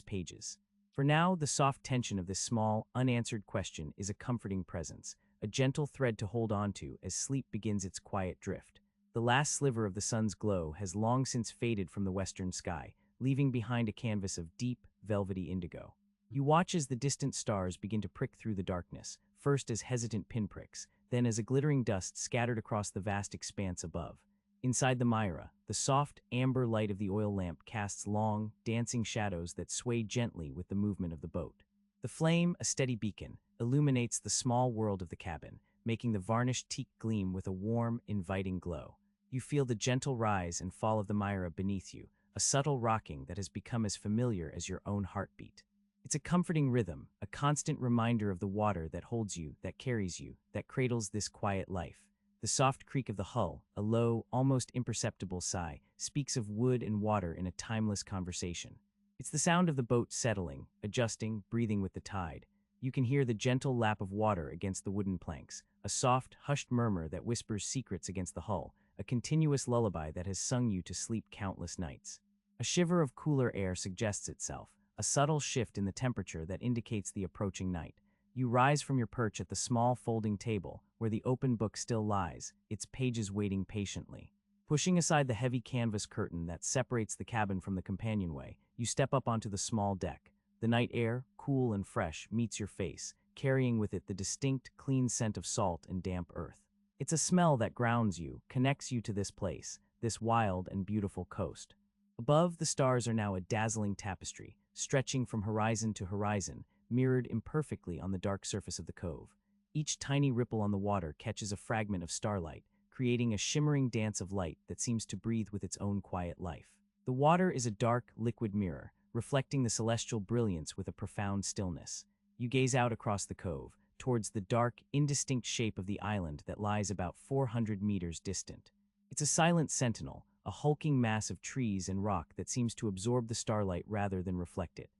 pages. For now, the soft tension of this small, unanswered question is a comforting presence, a gentle thread to hold on to as sleep begins its quiet drift. The last sliver of the sun's glow has long since faded from the western sky, leaving behind a canvas of deep, velvety indigo. You watch as the distant stars begin to prick through the darkness, first as hesitant pinpricks, then as a glittering dust scattered across the vast expanse above. Inside the Myra, the soft, amber light of the oil lamp casts long, dancing shadows that sway gently with the movement of the boat. The flame, a steady beacon, illuminates the small world of the cabin, making the varnished teak gleam with a warm, inviting glow. You feel the gentle rise and fall of the Myra beneath you, a subtle rocking that has become as familiar as your own heartbeat. It's a comforting rhythm, a constant reminder of the water that holds you, that carries you, that cradles this quiet life. The soft creak of the hull, a low, almost imperceptible sigh, speaks of wood and water in a timeless conversation. It's the sound of the boat settling, adjusting, breathing with the tide. You can hear the gentle lap of water against the wooden planks, a soft, hushed murmur that whispers secrets against the hull, a continuous lullaby that has sung you to sleep countless nights. A shiver of cooler air suggests itself, a subtle shift in the temperature that indicates the approaching night. You rise from your perch at the small folding table, where the open book still lies, its pages waiting patiently. Pushing aside the heavy canvas curtain that separates the cabin from the companionway, you step up onto the small deck. The night air, cool and fresh, meets your face, carrying with it the distinct, clean scent of salt and damp earth. It's a smell that grounds you, connects you to this place, this wild and beautiful coast. Above, the stars are now a dazzling tapestry, stretching from horizon to horizon, mirrored imperfectly on the dark surface of the cove. Each tiny ripple on the water catches a fragment of starlight, creating a shimmering dance of light that seems to breathe with its own quiet life. The water is a dark, liquid mirror, reflecting the celestial brilliance with a profound stillness. You gaze out across the cove, towards the dark, indistinct shape of the island that lies about 400 meters distant. It's a silent sentinel, a hulking mass of trees and rock that seems to absorb the starlight rather than reflect it.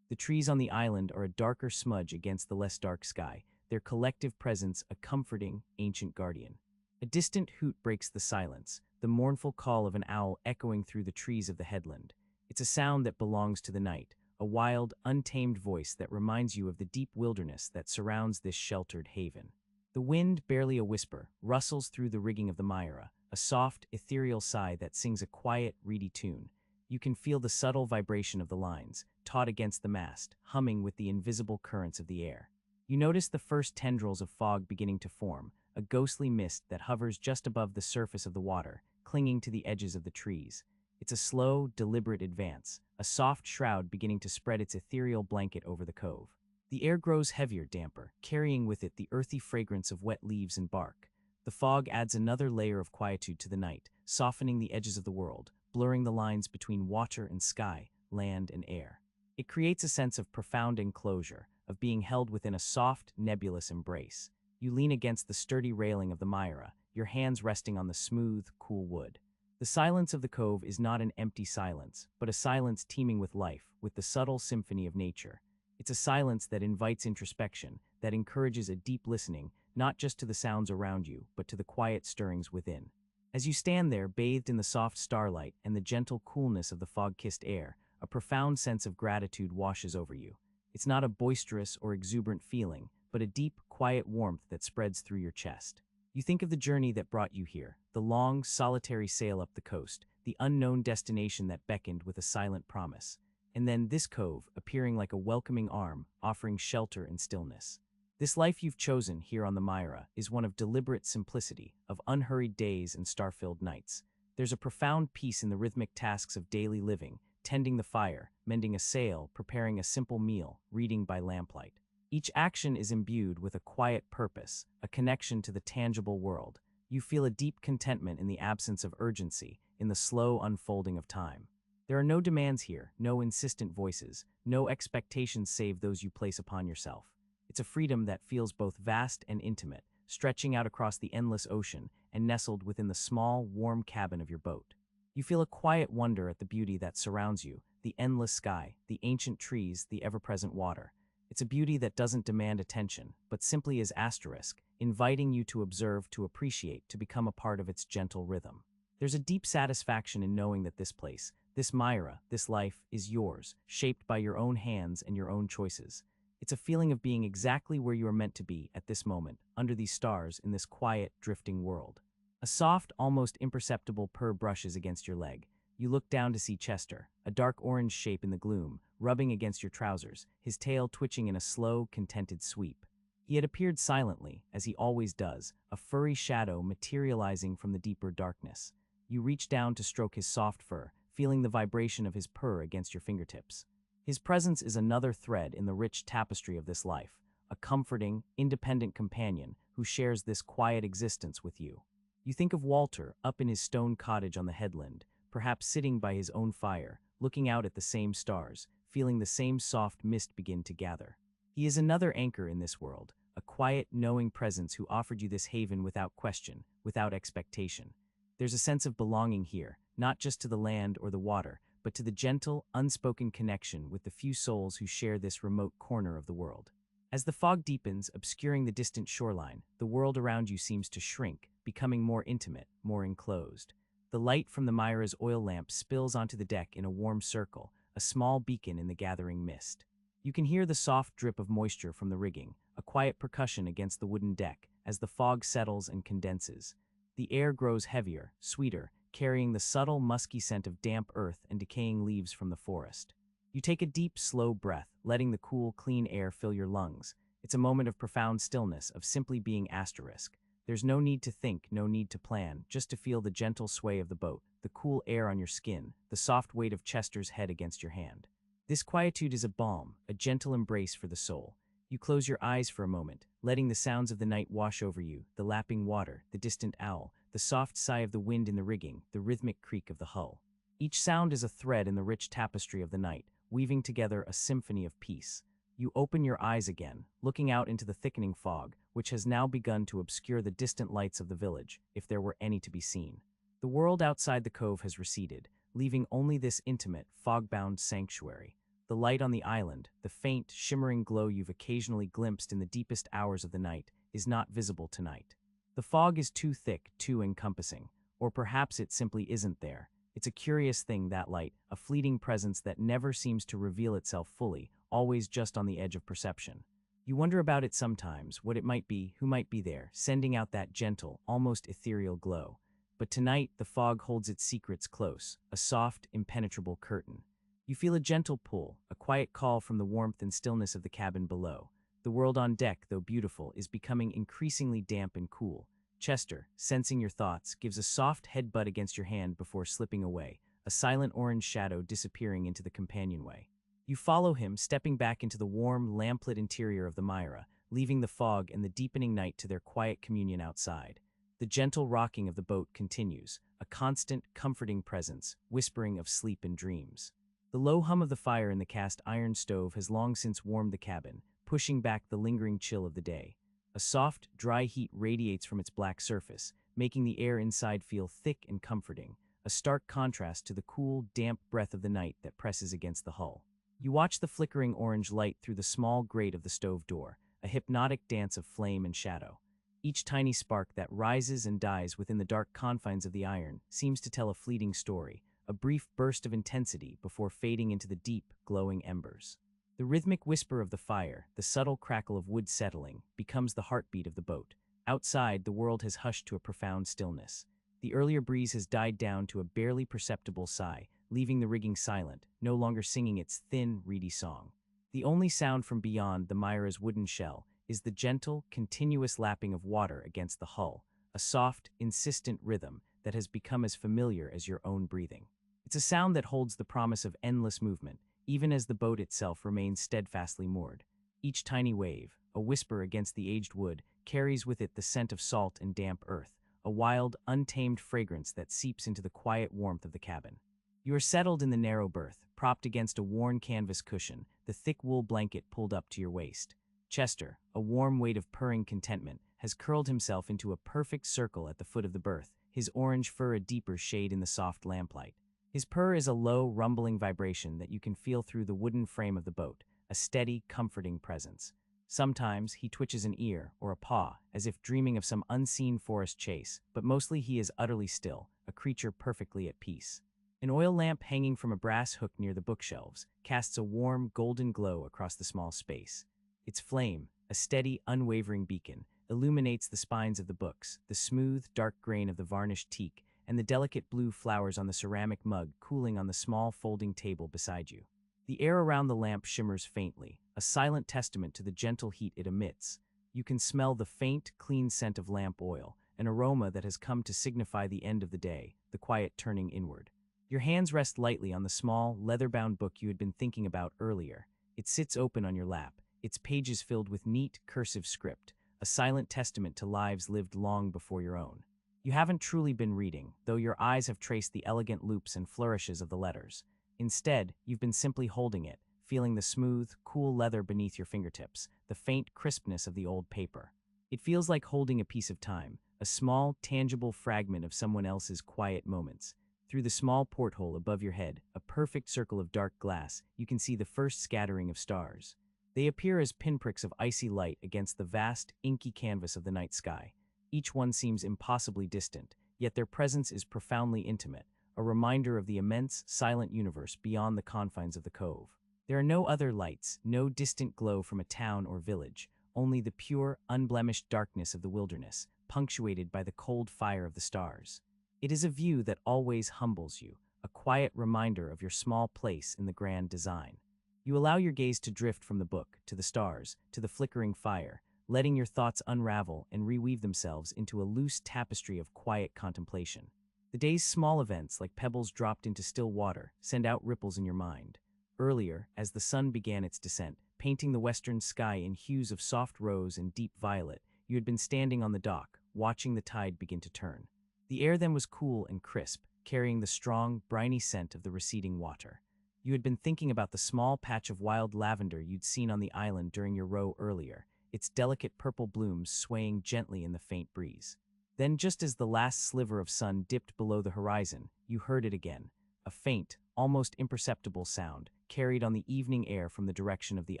The trees on the island are a darker smudge against the less dark sky, their collective presence a comforting, ancient guardian. A distant hoot breaks the silence, the mournful call of an owl echoing through the trees of the headland. It's a sound that belongs to the night, a wild, untamed voice that reminds you of the deep wilderness that surrounds this sheltered haven. The wind, barely a whisper, rustles through the rigging of the Myra, a soft, ethereal sigh that sings a quiet, reedy tune. You can feel the subtle vibration of the lines, taut against the mast, humming with the invisible currents of the air. You notice the first tendrils of fog beginning to form, a ghostly mist that hovers just above the surface of the water, clinging to the edges of the trees. It's a slow, deliberate advance, a soft shroud beginning to spread its ethereal blanket over the cove. The air grows heavier, damper, carrying with it the earthy fragrance of wet leaves and bark. The fog adds another layer of quietude to the night, softening the edges of the world, blurring the lines between water and sky, land and air. It creates a sense of profound enclosure, of being held within a soft, nebulous embrace. You lean against the sturdy railing of the Myra, your hands resting on the smooth, cool wood. The silence of the cove is not an empty silence, but a silence teeming with life, with the subtle symphony of nature. It's a silence that invites introspection, that encourages a deep listening, not just to the sounds around you, but to the quiet stirrings within. As you stand there, bathed in the soft starlight and the gentle coolness of the fog-kissed air, a profound sense of gratitude washes over you. It's not a boisterous or exuberant feeling, but a deep, quiet warmth that spreads through your chest. You think of the journey that brought you here, the long, solitary sail up the coast, the unknown destination that beckoned with a silent promise. And then this cove, appearing like a welcoming arm, offering shelter and stillness. This life you've chosen here on the Myra is one of deliberate simplicity, of unhurried days and star-filled nights. There's a profound peace in the rhythmic tasks of daily living, tending the fire, mending a sail, preparing a simple meal, reading by lamplight. Each action is imbued with a quiet purpose, a connection to the tangible world. You feel a deep contentment in the absence of urgency, in the slow unfolding of time. There are no demands here, no insistent voices, no expectations save those you place upon yourself. It's a freedom that feels both vast and intimate, stretching out across the endless ocean and nestled within the small, warm cabin of your boat. You feel a quiet wonder at the beauty that surrounds you, the endless sky, the ancient trees, the ever-present water. It's a beauty that doesn't demand attention, but simply is asterisk, inviting you to observe, to appreciate, to become a part of its gentle rhythm. There's a deep satisfaction in knowing that this place, this Myra, this life, is yours, shaped by your own hands and your own choices. It's a feeling of being exactly where you are meant to be at this moment, under these stars, in this quiet, drifting world. A soft, almost imperceptible purr brushes against your leg. You look down to see Chester, a dark orange shape in the gloom, rubbing against your trousers, his tail twitching in a slow, contented sweep. He had appeared silently, as he always does, a furry shadow materializing from the deeper darkness. You reach down to stroke his soft fur, feeling the vibration of his purr against your fingertips. His presence is another thread in the rich tapestry of this life, a comforting, independent companion who shares this quiet existence with you. You think of Walter, up in his stone cottage on the headland, perhaps sitting by his own fire, looking out at the same stars, feeling the same soft mist begin to gather. He is another anchor in this world, a quiet, knowing presence who offered you this haven without question, without expectation. There's a sense of belonging here, not just to the land or the water, but to the gentle, unspoken connection with the few souls who share this remote corner of the world. As the fog deepens, obscuring the distant shoreline, the world around you seems to shrink, becoming more intimate, more enclosed. The light from the Myra's oil lamp spills onto the deck in a warm circle, a small beacon in the gathering mist. You can hear the soft drip of moisture from the rigging, a quiet percussion against the wooden deck, as the fog settles and condenses. The air grows heavier, sweeter, carrying the subtle, musky scent of damp earth and decaying leaves from the forest. You take a deep, slow breath, letting the cool, clean air fill your lungs. It's a moment of profound stillness, of simply being asterisk. There's no need to think, no need to plan, just to feel the gentle sway of the boat, the cool air on your skin, the soft weight of Chester's head against your hand. This quietude is a balm, a gentle embrace for the soul. You close your eyes for a moment, letting the sounds of the night wash over you, the lapping water, the distant owl, the soft sigh of the wind in the rigging, the rhythmic creak of the hull. Each sound is a thread in the rich tapestry of the night, weaving together a symphony of peace. You open your eyes again, looking out into the thickening fog, which has now begun to obscure the distant lights of the village, if there were any to be seen. The world outside the cove has receded, leaving only this intimate, fog-bound sanctuary. The light on the island, the faint, shimmering glow you've occasionally glimpsed in the deepest hours of the night, is not visible tonight. The fog is too thick, too encompassing, or perhaps it simply isn't there. It's a curious thing, that light, a fleeting presence that never seems to reveal itself fully, always just on the edge of perception. You wonder about it sometimes, what it might be, who might be there, sending out that gentle, almost ethereal glow. But tonight, the fog holds its secrets close, a soft, impenetrable curtain. You feel a gentle pull, a quiet call from the warmth and stillness of the cabin below. The world on deck, though beautiful, is becoming increasingly damp and cool. Chester, sensing your thoughts, gives a soft headbutt against your hand before slipping away, a silent orange shadow disappearing into the companionway. You follow him, stepping back into the warm, lamplit interior of the Myra, leaving the fog and the deepening night to their quiet communion outside. The gentle rocking of the boat continues, a constant, comforting presence, whispering of sleep and dreams. The low hum of the fire in the cast iron stove has long since warmed the cabin, pushing back the lingering chill of the day. A soft, dry heat radiates from its black surface, making the air inside feel thick and comforting, a stark contrast to the cool, damp breath of the night that presses against the hull. You watch the flickering orange light through the small grate of the stove door, a hypnotic dance of flame and shadow. Each tiny spark that rises and dies within the dark confines of the iron seems to tell a fleeting story, a brief burst of intensity before fading into the deep, glowing embers. The rhythmic whisper of the fire, the subtle crackle of wood settling, becomes the heartbeat of the boat. Outside, the world has hushed to a profound stillness. The earlier breeze has died down to a barely perceptible sigh, leaving the rigging silent, no longer singing its thin, reedy song. The only sound from beyond the Myra's wooden shell is the gentle, continuous lapping of water against the hull, a soft, insistent rhythm that has become as familiar as your own breathing. It's a sound that holds the promise of endless movement, even as the boat itself remains steadfastly moored. Each tiny wave, a whisper against the aged wood, carries with it the scent of salt and damp earth, a wild, untamed fragrance that seeps into the quiet warmth of the cabin. You are settled in the narrow berth, propped against a worn canvas cushion, the thick wool blanket pulled up to your waist. Chester, a warm weight of purring contentment, has curled himself into a perfect circle at the foot of the berth, his orange fur a deeper shade in the soft lamplight. His purr is a low, rumbling vibration that you can feel through the wooden frame of the boat, a steady, comforting presence. Sometimes he twitches an ear or a paw, as if dreaming of some unseen forest chase, but mostly he is utterly still, a creature perfectly at peace. An oil lamp hanging from a brass hook near the bookshelves casts a warm, golden glow across the small space. Its flame, a steady, unwavering beacon, illuminates the spines of the books, the smooth, dark grain of the varnished teak, and the delicate blue flowers on the ceramic mug cooling on the small folding table beside you. The air around the lamp shimmers faintly, a silent testament to the gentle heat it emits. You can smell the faint, clean scent of lamp oil, an aroma that has come to signify the end of the day, the quiet turning inward. Your hands rest lightly on the small, leather-bound book you had been thinking about earlier. It sits open on your lap, its pages filled with neat, cursive script, a silent testament to lives lived long before your own. You haven't truly been reading, though your eyes have traced the elegant loops and flourishes of the letters. Instead, you've been simply holding it, feeling the smooth, cool leather beneath your fingertips, the faint crispness of the old paper. It feels like holding a piece of time, a small, tangible fragment of someone else's quiet moments. Through the small porthole above your head, a perfect circle of dark glass, you can see the first scattering of stars. They appear as pinpricks of icy light against the vast, inky canvas of the night sky. Each one seems impossibly distant, yet their presence is profoundly intimate, a reminder of the immense, silent universe beyond the confines of the cove. There are no other lights, no distant glow from a town or village, only the pure, unblemished darkness of the wilderness, punctuated by the cold fire of the stars. It is a view that always humbles you, a quiet reminder of your small place in the grand design. You allow your gaze to drift from the book, to the stars, to the flickering fire, letting your thoughts unravel and reweave themselves into a loose tapestry of quiet contemplation. The day's small events, like pebbles dropped into still water, send out ripples in your mind. Earlier, as the sun began its descent, painting the western sky in hues of soft rose and deep violet, you had been standing on the dock, watching the tide begin to turn. The air then was cool and crisp, carrying the strong, briny scent of the receding water. You had been thinking about the small patch of wild lavender you'd seen on the island during your row earlier, its delicate purple blooms swaying gently in the faint breeze. Then, just as the last sliver of sun dipped below the horizon, you heard it again, a faint, almost imperceptible sound, carried on the evening air from the direction of the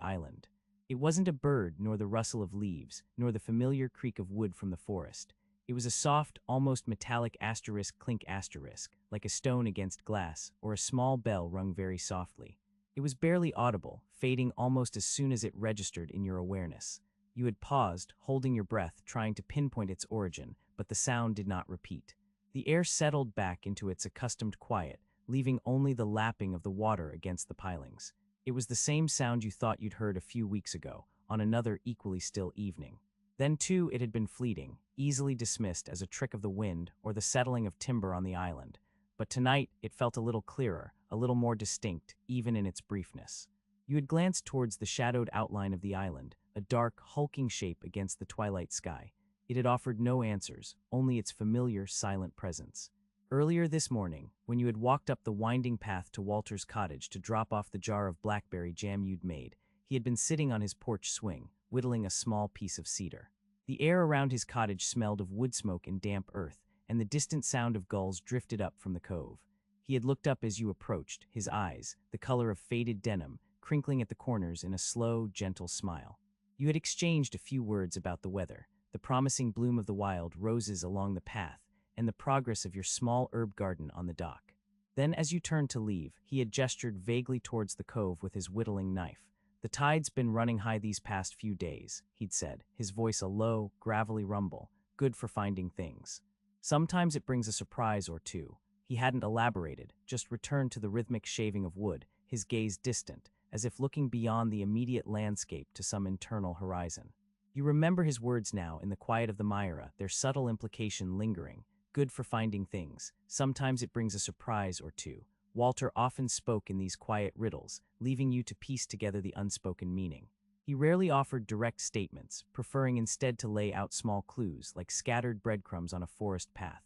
island. It wasn't a bird, nor the rustle of leaves, nor the familiar creak of wood from the forest. It was a soft, almost metallic asterisk clink asterisk, like a stone against glass, or a small bell rung very softly. It was barely audible, fading almost as soon as it registered in your awareness. You had paused, holding your breath, trying to pinpoint its origin, but the sound did not repeat. The air settled back into its accustomed quiet, leaving only the lapping of the water against the pilings. It was the same sound you thought you'd heard a few weeks ago, on another equally still evening. Then, too, it had been fleeting, easily dismissed as a trick of the wind or the settling of timber on the island. But tonight, it felt a little clearer, a little more distinct, even in its briefness. You had glanced towards the shadowed outline of the island, a dark, hulking shape against the twilight sky. It had offered no answers, only its familiar, silent presence. Earlier this morning, when you had walked up the winding path to Walter's cottage to drop off the jar of blackberry jam you'd made, he had been sitting on his porch swing, whittling a small piece of cedar. The air around his cottage smelled of wood smoke and damp earth, and the distant sound of gulls drifted up from the cove. He had looked up as you approached, his eyes, the color of faded denim, crinkling at the corners in a slow, gentle smile. You had exchanged a few words about the weather, the promising bloom of the wild roses along the path, and the progress of your small herb garden on the dock. Then, as you turned to leave, he had gestured vaguely towards the cove with his whittling knife. "The tide's been running high these past few days," he'd said, his voice a low, gravelly rumble, good for finding things. "Sometimes it brings a surprise or two." He hadn't elaborated, just returned to the rhythmic shaving of wood, his gaze distant, as if looking beyond the immediate landscape to some internal horizon. You remember his words now in the quiet of the Myra, their subtle implication lingering. Good for finding things. Sometimes it brings a surprise or two. Walter often spoke in these quiet riddles, leaving you to piece together the unspoken meaning. He rarely offered direct statements, preferring instead to lay out small clues like scattered breadcrumbs on a forest path.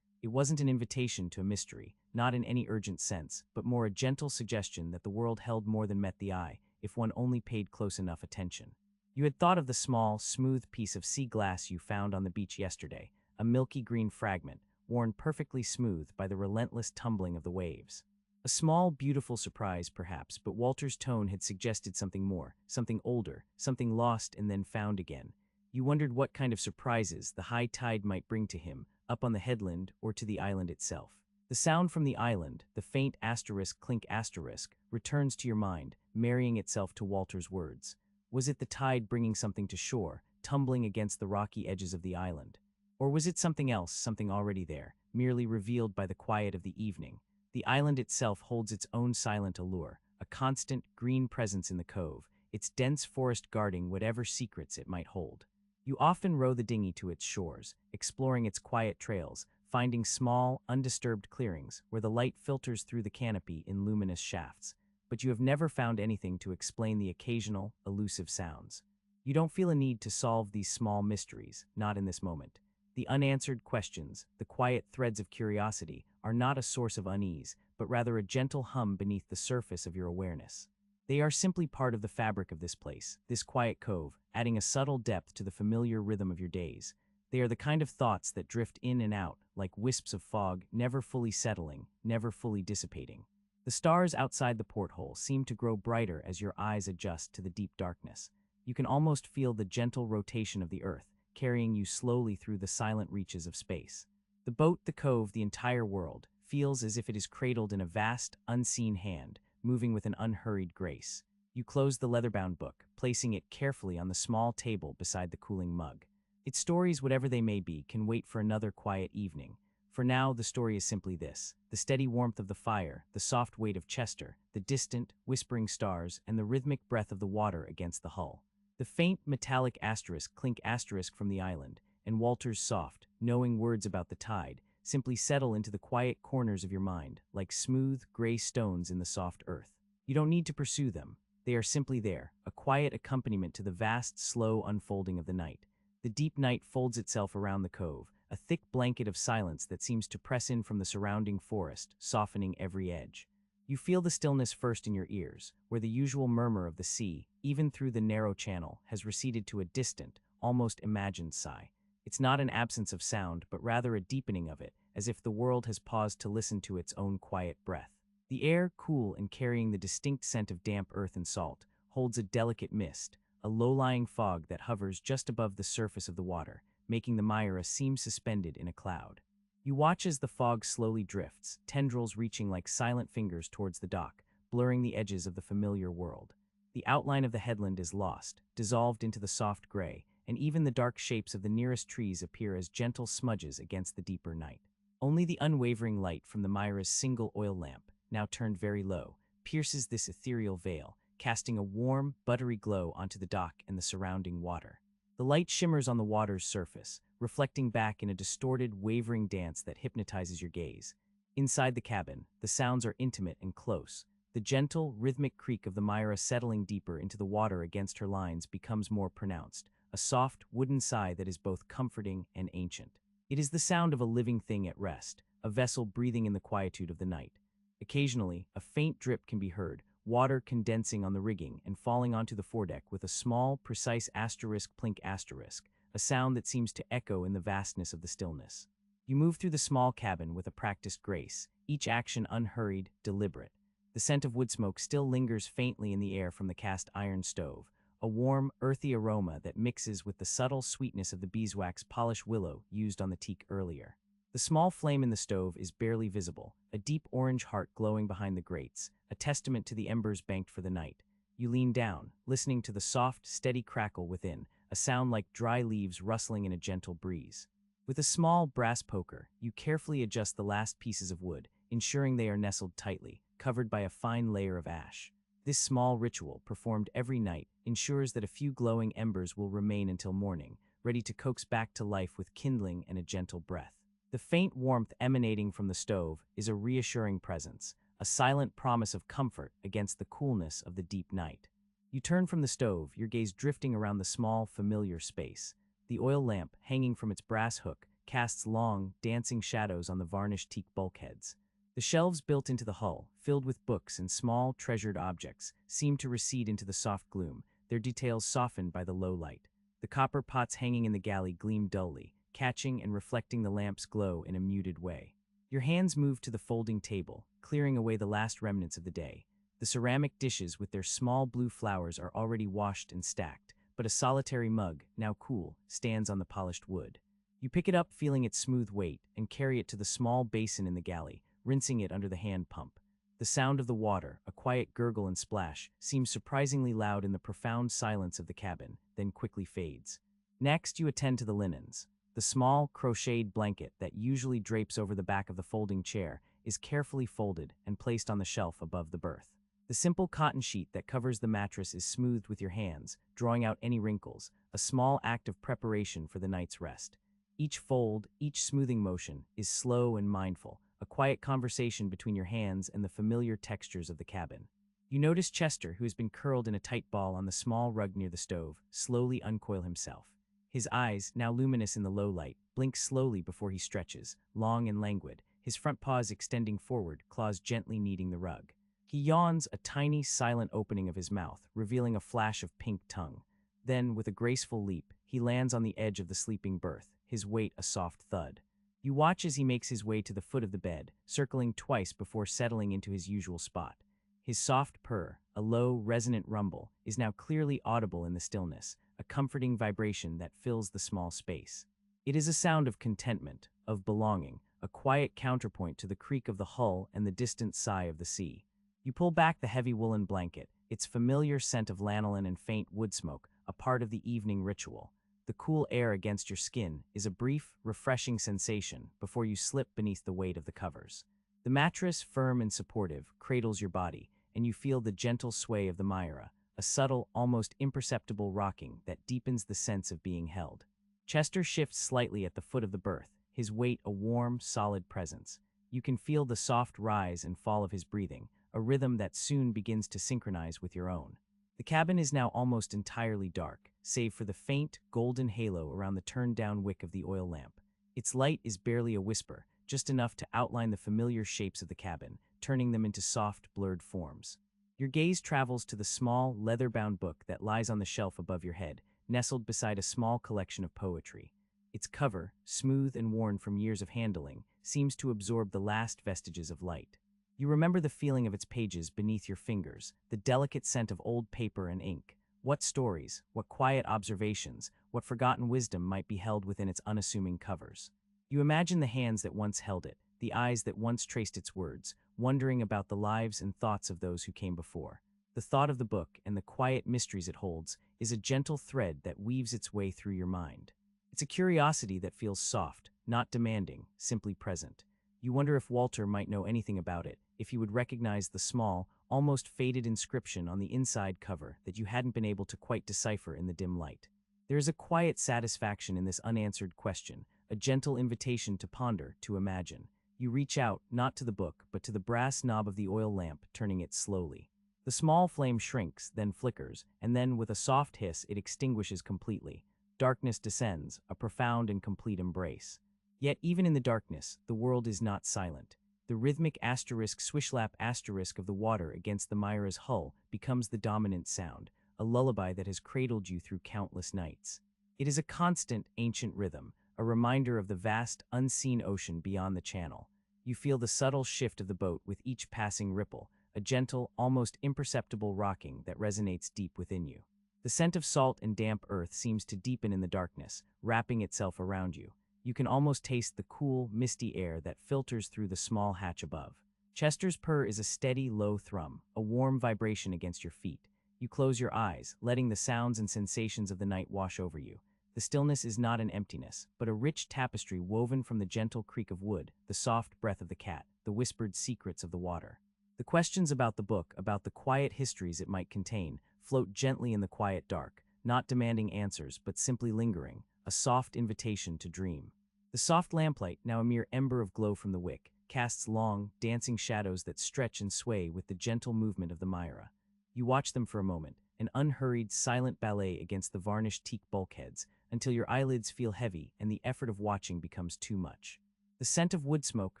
It wasn't an invitation to a mystery, not in any urgent sense, but more a gentle suggestion that the world held more than met the eye, if one only paid close enough attention. You had thought of the small, smooth piece of sea glass you found on the beach yesterday, a milky green fragment, worn perfectly smooth by the relentless tumbling of the waves. A small, beautiful surprise, perhaps, but Walter's tone had suggested something more, something older, something lost and then found again. You wondered what kind of surprises the high tide might bring to him, up on the headland or to the island itself. The sound from the island, the faint asterisk clink asterisk, returns to your mind, marrying itself to Walter's words. Was it the tide bringing something to shore, tumbling against the rocky edges of the island? Or was it something else, something already there, merely revealed by the quiet of the evening? The island itself holds its own silent allure, a constant, green presence in the cove, its dense forest guarding whatever secrets it might hold. You often row the dinghy to its shores, exploring its quiet trails, finding small, undisturbed clearings where the light filters through the canopy in luminous shafts. But you have never found anything to explain the occasional, elusive sounds. You don't feel a need to solve these small mysteries, not in this moment. The unanswered questions, the quiet threads of curiosity, are not a source of unease, but rather a gentle hum beneath the surface of your awareness. They are simply part of the fabric of this place, this quiet cove, adding a subtle depth to the familiar rhythm of your days. They are the kind of thoughts that drift in and out, like wisps of fog, never fully settling, never fully dissipating. The stars outside the porthole seem to grow brighter as your eyes adjust to the deep darkness. You can almost feel the gentle rotation of the earth, carrying you slowly through the silent reaches of space. The boat, the cove, the entire world, feels as if it is cradled in a vast, unseen hand, moving with an unhurried grace. You close the leather-bound book, placing it carefully on the small table beside the cooling mug. Its stories, whatever they may be, can wait for another quiet evening. For now, the story is simply this: the steady warmth of the fire, the soft weight of Chester, the distant, whispering stars, and the rhythmic breath of the water against the hull. The faint, metallic asterisk clink asterisk from the island, and Walter's soft, knowing words about the tide, simply settle into the quiet corners of your mind, like smooth, gray stones in the soft earth. You don't need to pursue them. They are simply there, a quiet accompaniment to the vast, slow unfolding of the night. The deep night folds itself around the cove, a thick blanket of silence that seems to press in from the surrounding forest, softening every edge. You feel the stillness first in your ears, where the usual murmur of the sea, even through the narrow channel, has receded to a distant, almost imagined sigh. It's not an absence of sound, but rather a deepening of it, as if the world has paused to listen to its own quiet breath. The air, cool and carrying the distinct scent of damp earth and salt, holds a delicate mist, a low-lying fog that hovers just above the surface of the water, making the Myra seem suspended in a cloud. You watch as the fog slowly drifts, tendrils reaching like silent fingers towards the dock, blurring the edges of the familiar world. The outline of the headland is lost, dissolved into the soft gray, and even the dark shapes of the nearest trees appear as gentle smudges against the deeper night. Only the unwavering light from the Myra's single oil lamp, now turned very low, pierces this ethereal veil, casting a warm, buttery glow onto the dock and the surrounding water. The light shimmers on the water's surface, reflecting back in a distorted, wavering dance that hypnotizes your gaze. Inside the cabin, the sounds are intimate and close. The gentle, rhythmic creak of the Myra settling deeper into the water against her lines becomes more pronounced, a soft, wooden sigh that is both comforting and ancient. It is the sound of a living thing at rest, a vessel breathing in the quietude of the night. Occasionally, a faint drip can be heard, water condensing on the rigging and falling onto the foredeck with a small, precise asterisk plink asterisk, a sound that seems to echo in the vastness of the stillness. You move through the small cabin with a practiced grace, each action unhurried, deliberate. The scent of wood smoke still lingers faintly in the air from the cast iron stove, a warm, earthy aroma that mixes with the subtle sweetness of the beeswax polished willow used on the teak earlier. The small flame in the stove is barely visible, a deep orange heart glowing behind the grates, a testament to the embers banked for the night. You lean down, listening to the soft, steady crackle within, a sound like dry leaves rustling in a gentle breeze. With a small brass poker, you carefully adjust the last pieces of wood, ensuring they are nestled tightly, covered by a fine layer of ash. This small ritual, performed every night, ensures that a few glowing embers will remain until morning, ready to coax back to life with kindling and a gentle breath. The faint warmth emanating from the stove is a reassuring presence, a silent promise of comfort against the coolness of the deep night. You turn from the stove, your gaze drifting around the small, familiar space. The oil lamp, hanging from its brass hook, casts long, dancing shadows on the varnished teak bulkheads. The shelves built into the hull, filled with books and small, treasured objects, seem to recede into the soft gloom, their details softened by the low light. The copper pots hanging in the galley gleam dully, catching and reflecting the lamp's glow in a muted way. Your hands move to the folding table, clearing away the last remnants of the day. The ceramic dishes with their small blue flowers are already washed and stacked, but a solitary mug, now cool, stands on the polished wood. You pick it up, feeling its smooth weight, and carry it to the small basin in the galley, rinsing it under the hand pump. The sound of the water, a quiet gurgle and splash, seems surprisingly loud in the profound silence of the cabin, then quickly fades. Next, you attend to the linens. The small, crocheted blanket that usually drapes over the back of the folding chair is carefully folded and placed on the shelf above the berth. The simple cotton sheet that covers the mattress is smoothed with your hands, drawing out any wrinkles, a small act of preparation for the night's rest. Each fold, each smoothing motion, is slow and mindful, a quiet conversation between your hands and the familiar textures of the cabin. You notice Chester, who has been curled in a tight ball on the small rug near the stove, slowly uncoil himself. His eyes, now luminous in the low light, blink slowly before he stretches, long and languid, his front paws extending forward, claws gently kneading the rug. He yawns, a tiny, silent opening of his mouth, revealing a flash of pink tongue. Then, with a graceful leap, he lands on the edge of the sleeping berth, his weight a soft thud. You watch as he makes his way to the foot of the bed, circling twice before settling into his usual spot. His soft purr, a low, resonant rumble, is now clearly audible in the stillness, a comforting vibration that fills the small space. It is a sound of contentment, of belonging, a quiet counterpoint to the creak of the hull and the distant sigh of the sea. You pull back the heavy woolen blanket, its familiar scent of lanolin and faint wood smoke, a part of the evening ritual. The cool air against your skin is a brief, refreshing sensation before you slip beneath the weight of the covers. The mattress, firm and supportive, cradles your body, and you feel the gentle sway of the Myra, a subtle, almost imperceptible rocking that deepens the sense of being held. Chester shifts slightly at the foot of the berth, his weight a warm, solid presence. You can feel the soft rise and fall of his breathing, a rhythm that soon begins to synchronize with your own. The cabin is now almost entirely dark, save for the faint, golden halo around the turned-down wick of the oil lamp. Its light is barely a whisper, just enough to outline the familiar shapes of the cabin, turning them into soft, blurred forms. Your gaze travels to the small, leather-bound book that lies on the shelf above your head, nestled beside a small collection of poetry. Its cover, smooth and worn from years of handling, seems to absorb the last vestiges of light. You remember the feeling of its pages beneath your fingers, the delicate scent of old paper and ink. What stories, what quiet observations, what forgotten wisdom might be held within its unassuming covers. You imagine the hands that once held it, the eyes that once traced its words, wondering about the lives and thoughts of those who came before. The thought of the book and the quiet mysteries it holds is a gentle thread that weaves its way through your mind. It's a curiosity that feels soft, not demanding, simply present. You wonder if Walter might know anything about it, if he would recognize the small, almost faded inscription on the inside cover that you hadn't been able to quite decipher in the dim light. There is a quiet satisfaction in this unanswered question, a gentle invitation to ponder, to imagine. You reach out, not to the book, but to the brass knob of the oil lamp, turning it slowly. The small flame shrinks, then flickers, and then, with a soft hiss, it extinguishes completely. Darkness descends, a profound and complete embrace. Yet even in the darkness, the world is not silent. The rhythmic asterisk swishlap asterisk of the water against the Myra's hull becomes the dominant sound, a lullaby that has cradled you through countless nights. It is a constant, ancient rhythm, a reminder of the vast, unseen ocean beyond the channel. You feel the subtle shift of the boat with each passing ripple, a gentle, almost imperceptible rocking that resonates deep within you. The scent of salt and damp earth seems to deepen in the darkness, wrapping itself around you. You can almost taste the cool, misty air that filters through the small hatch above. Chester's purr is a steady, low thrum, a warm vibration against your feet. You close your eyes, letting the sounds and sensations of the night wash over you. The stillness is not an emptiness, but a rich tapestry woven from the gentle creak of wood, the soft breath of the cat, the whispered secrets of the water. The questions about the book, about the quiet histories it might contain, float gently in the quiet dark, not demanding answers but simply lingering, a soft invitation to dream. The soft lamplight, now a mere ember of glow from the wick, casts long, dancing shadows that stretch and sway with the gentle movement of the Myra. You watch them for a moment, an unhurried, silent ballet against the varnished teak bulkheads, until your eyelids feel heavy and the effort of watching becomes too much. The scent of wood smoke,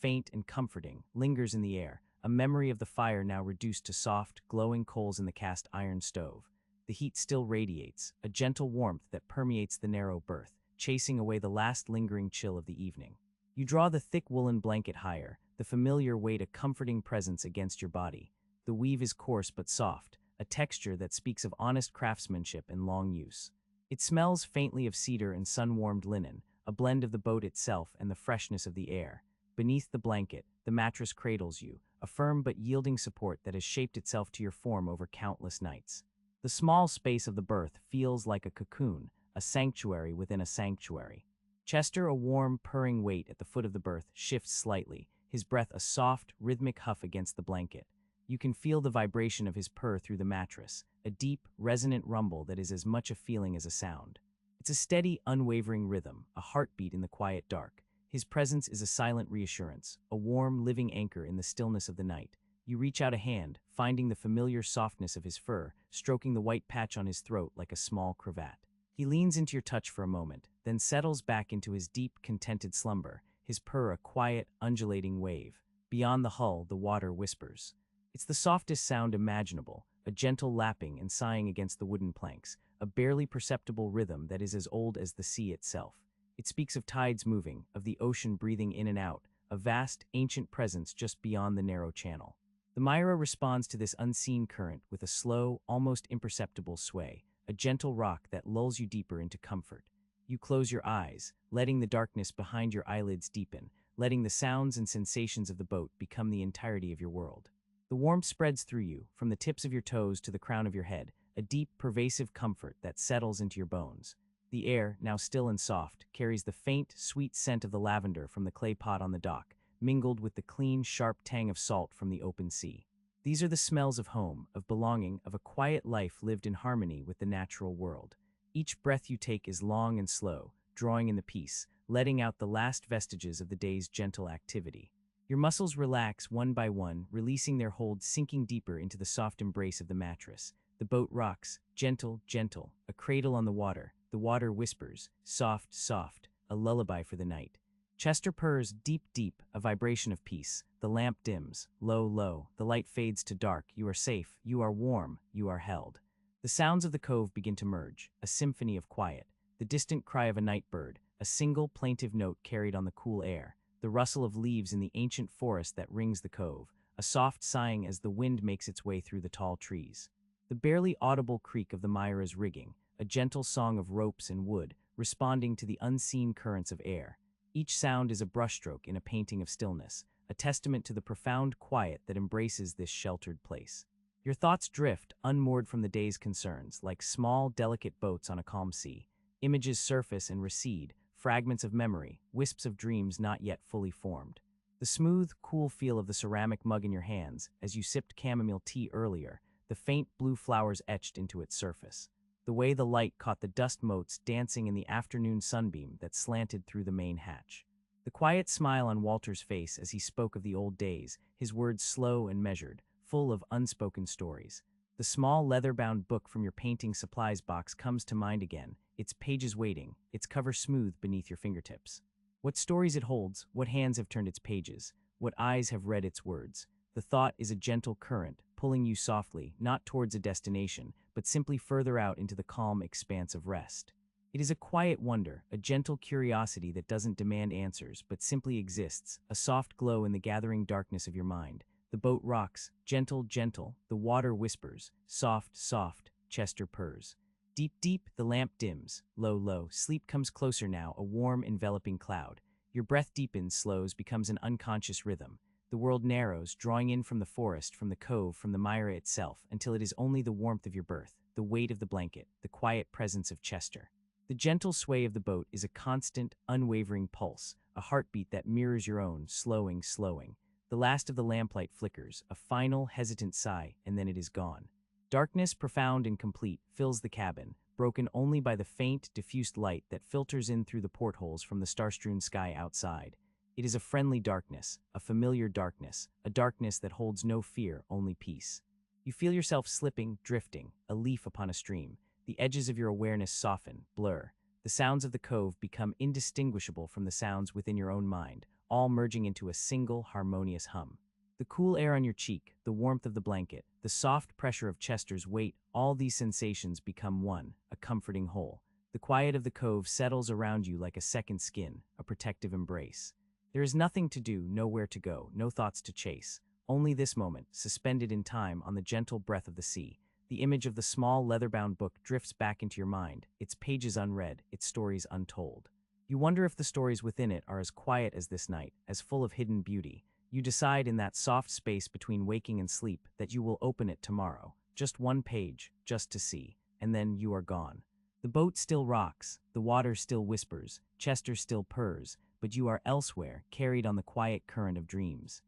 faint and comforting, lingers in the air, a memory of the fire now reduced to soft, glowing coals in the cast iron stove. The heat still radiates, a gentle warmth that permeates the narrow berth, chasing away the last lingering chill of the evening. You draw the thick woolen blanket higher, the familiar weight a comforting presence against your body. The weave is coarse but soft, a texture that speaks of honest craftsmanship and long use. It smells faintly of cedar and sun-warmed linen, a blend of the boat itself and the freshness of the air. Beneath the blanket, the mattress cradles you, a firm but yielding support that has shaped itself to your form over countless nights. The small space of the berth feels like a cocoon, a sanctuary within a sanctuary. Chester, a warm, purring weight at the foot of the berth, shifts slightly, his breath a soft, rhythmic huff against the blanket. You can feel the vibration of his purr through the mattress, a deep, resonant rumble that is as much a feeling as a sound. It's a steady, unwavering rhythm, a heartbeat in the quiet dark. His presence is a silent reassurance, a warm, living anchor in the stillness of the night. You reach out a hand, finding the familiar softness of his fur, stroking the white patch on his throat like a small cravat. He leans into your touch for a moment, then settles back into his deep, contented slumber, his purr a quiet, undulating wave. Beyond the hull, the water whispers. It's the softest sound imaginable, a gentle lapping and sighing against the wooden planks, a barely perceptible rhythm that is as old as the sea itself. It speaks of tides moving, of the ocean breathing in and out, a vast, ancient presence just beyond the narrow channel. The Myra responds to this unseen current with a slow, almost imperceptible sway, a gentle rock that lulls you deeper into comfort. You close your eyes, letting the darkness behind your eyelids deepen, letting the sounds and sensations of the boat become the entirety of your world. The warmth spreads through you, from the tips of your toes to the crown of your head, a deep, pervasive comfort that settles into your bones. The air, now still and soft, carries the faint, sweet scent of the lavender from the clay pot on the dock, mingled with the clean, sharp tang of salt from the open sea. These are the smells of home, of belonging, of a quiet life lived in harmony with the natural world. Each breath you take is long and slow, drawing in the peace, letting out the last vestiges of the day's gentle activity. Your muscles relax one by one, releasing their hold, sinking deeper into the soft embrace of the mattress. The boat rocks, gentle, gentle, a cradle on the water. The water whispers, soft, soft, a lullaby for the night. Chester purrs, deep, deep, a vibration of peace. The lamp dims, low, low, the light fades to dark. You are safe, you are warm, you are held. The sounds of the cove begin to merge, a symphony of quiet. The distant cry of a night bird, a single plaintive note carried on the cool air. The rustle of leaves in the ancient forest that rings the cove, a soft sighing as the wind makes its way through the tall trees. The barely audible creak of the Myra's rigging, a gentle song of ropes and wood, responding to the unseen currents of air. Each sound is a brushstroke in a painting of stillness, a testament to the profound quiet that embraces this sheltered place. Your thoughts drift, unmoored from the day's concerns, like small, delicate boats on a calm sea. Images surface and recede, fragments of memory, wisps of dreams not yet fully formed. The smooth, cool feel of the ceramic mug in your hands, as you sipped chamomile tea earlier, the faint blue flowers etched into its surface. The way the light caught the dust motes dancing in the afternoon sunbeam that slanted through the main hatch. The quiet smile on Walter's face as he spoke of the old days, his words slow and measured, full of unspoken stories. The small leather-bound book from your painting supplies box comes to mind again, its pages waiting, its cover smooth beneath your fingertips. What stories it holds, what hands have turned its pages, what eyes have read its words. The thought is a gentle current, pulling you softly, not towards a destination, but simply further out into the calm expanse of rest. It is a quiet wonder, a gentle curiosity that doesn't demand answers, but simply exists, a soft glow in the gathering darkness of your mind. The boat rocks, gentle, gentle, the water whispers, soft, soft, Chester purrs. Deep, deep, the lamp dims, low, low, sleep comes closer now, a warm, enveloping cloud. Your breath deepens, slows, becomes an unconscious rhythm. The world narrows, drawing in from the forest, from the cove, from the Myra itself, until it is only the warmth of your berth, the weight of the blanket, the quiet presence of Chester. The gentle sway of the boat is a constant, unwavering pulse, a heartbeat that mirrors your own, slowing, slowing. The last of the lamplight flickers, a final, hesitant sigh, and then it is gone. Darkness, profound and complete, fills the cabin, broken only by the faint, diffused light that filters in through the portholes from the star-strewn sky outside. It is a friendly darkness, a familiar darkness, a darkness that holds no fear, only peace. You feel yourself slipping, drifting, a leaf upon a stream. The edges of your awareness soften, blur. The sounds of the cove become indistinguishable from the sounds within your own mind, all merging into a single, harmonious hum. The cool air on your cheek, the warmth of the blanket, the soft pressure of Chester's weight, all these sensations become one, a comforting whole. The quiet of the cove settles around you like a second skin, a protective embrace. There is nothing to do, nowhere to go, no thoughts to chase. Only this moment, suspended in time on the gentle breath of the sea. The image of the small leather-bound book drifts back into your mind, its pages unread, its stories untold. You wonder if the stories within it are as quiet as this night, as full of hidden beauty. You decide in that soft space between waking and sleep that you will open it tomorrow. Just one page, just to see, and then you are gone. The boat still rocks, the water still whispers, Chester still purrs, but you are elsewhere, carried on the quiet current of dreams.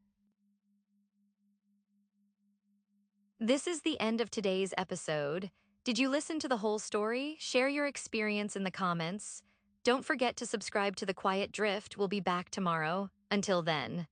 This is the end of today's episode. Did you listen to the whole story? Share your experience in the comments. Don't forget to subscribe to The Quiet Drift. We'll be back tomorrow. Until then.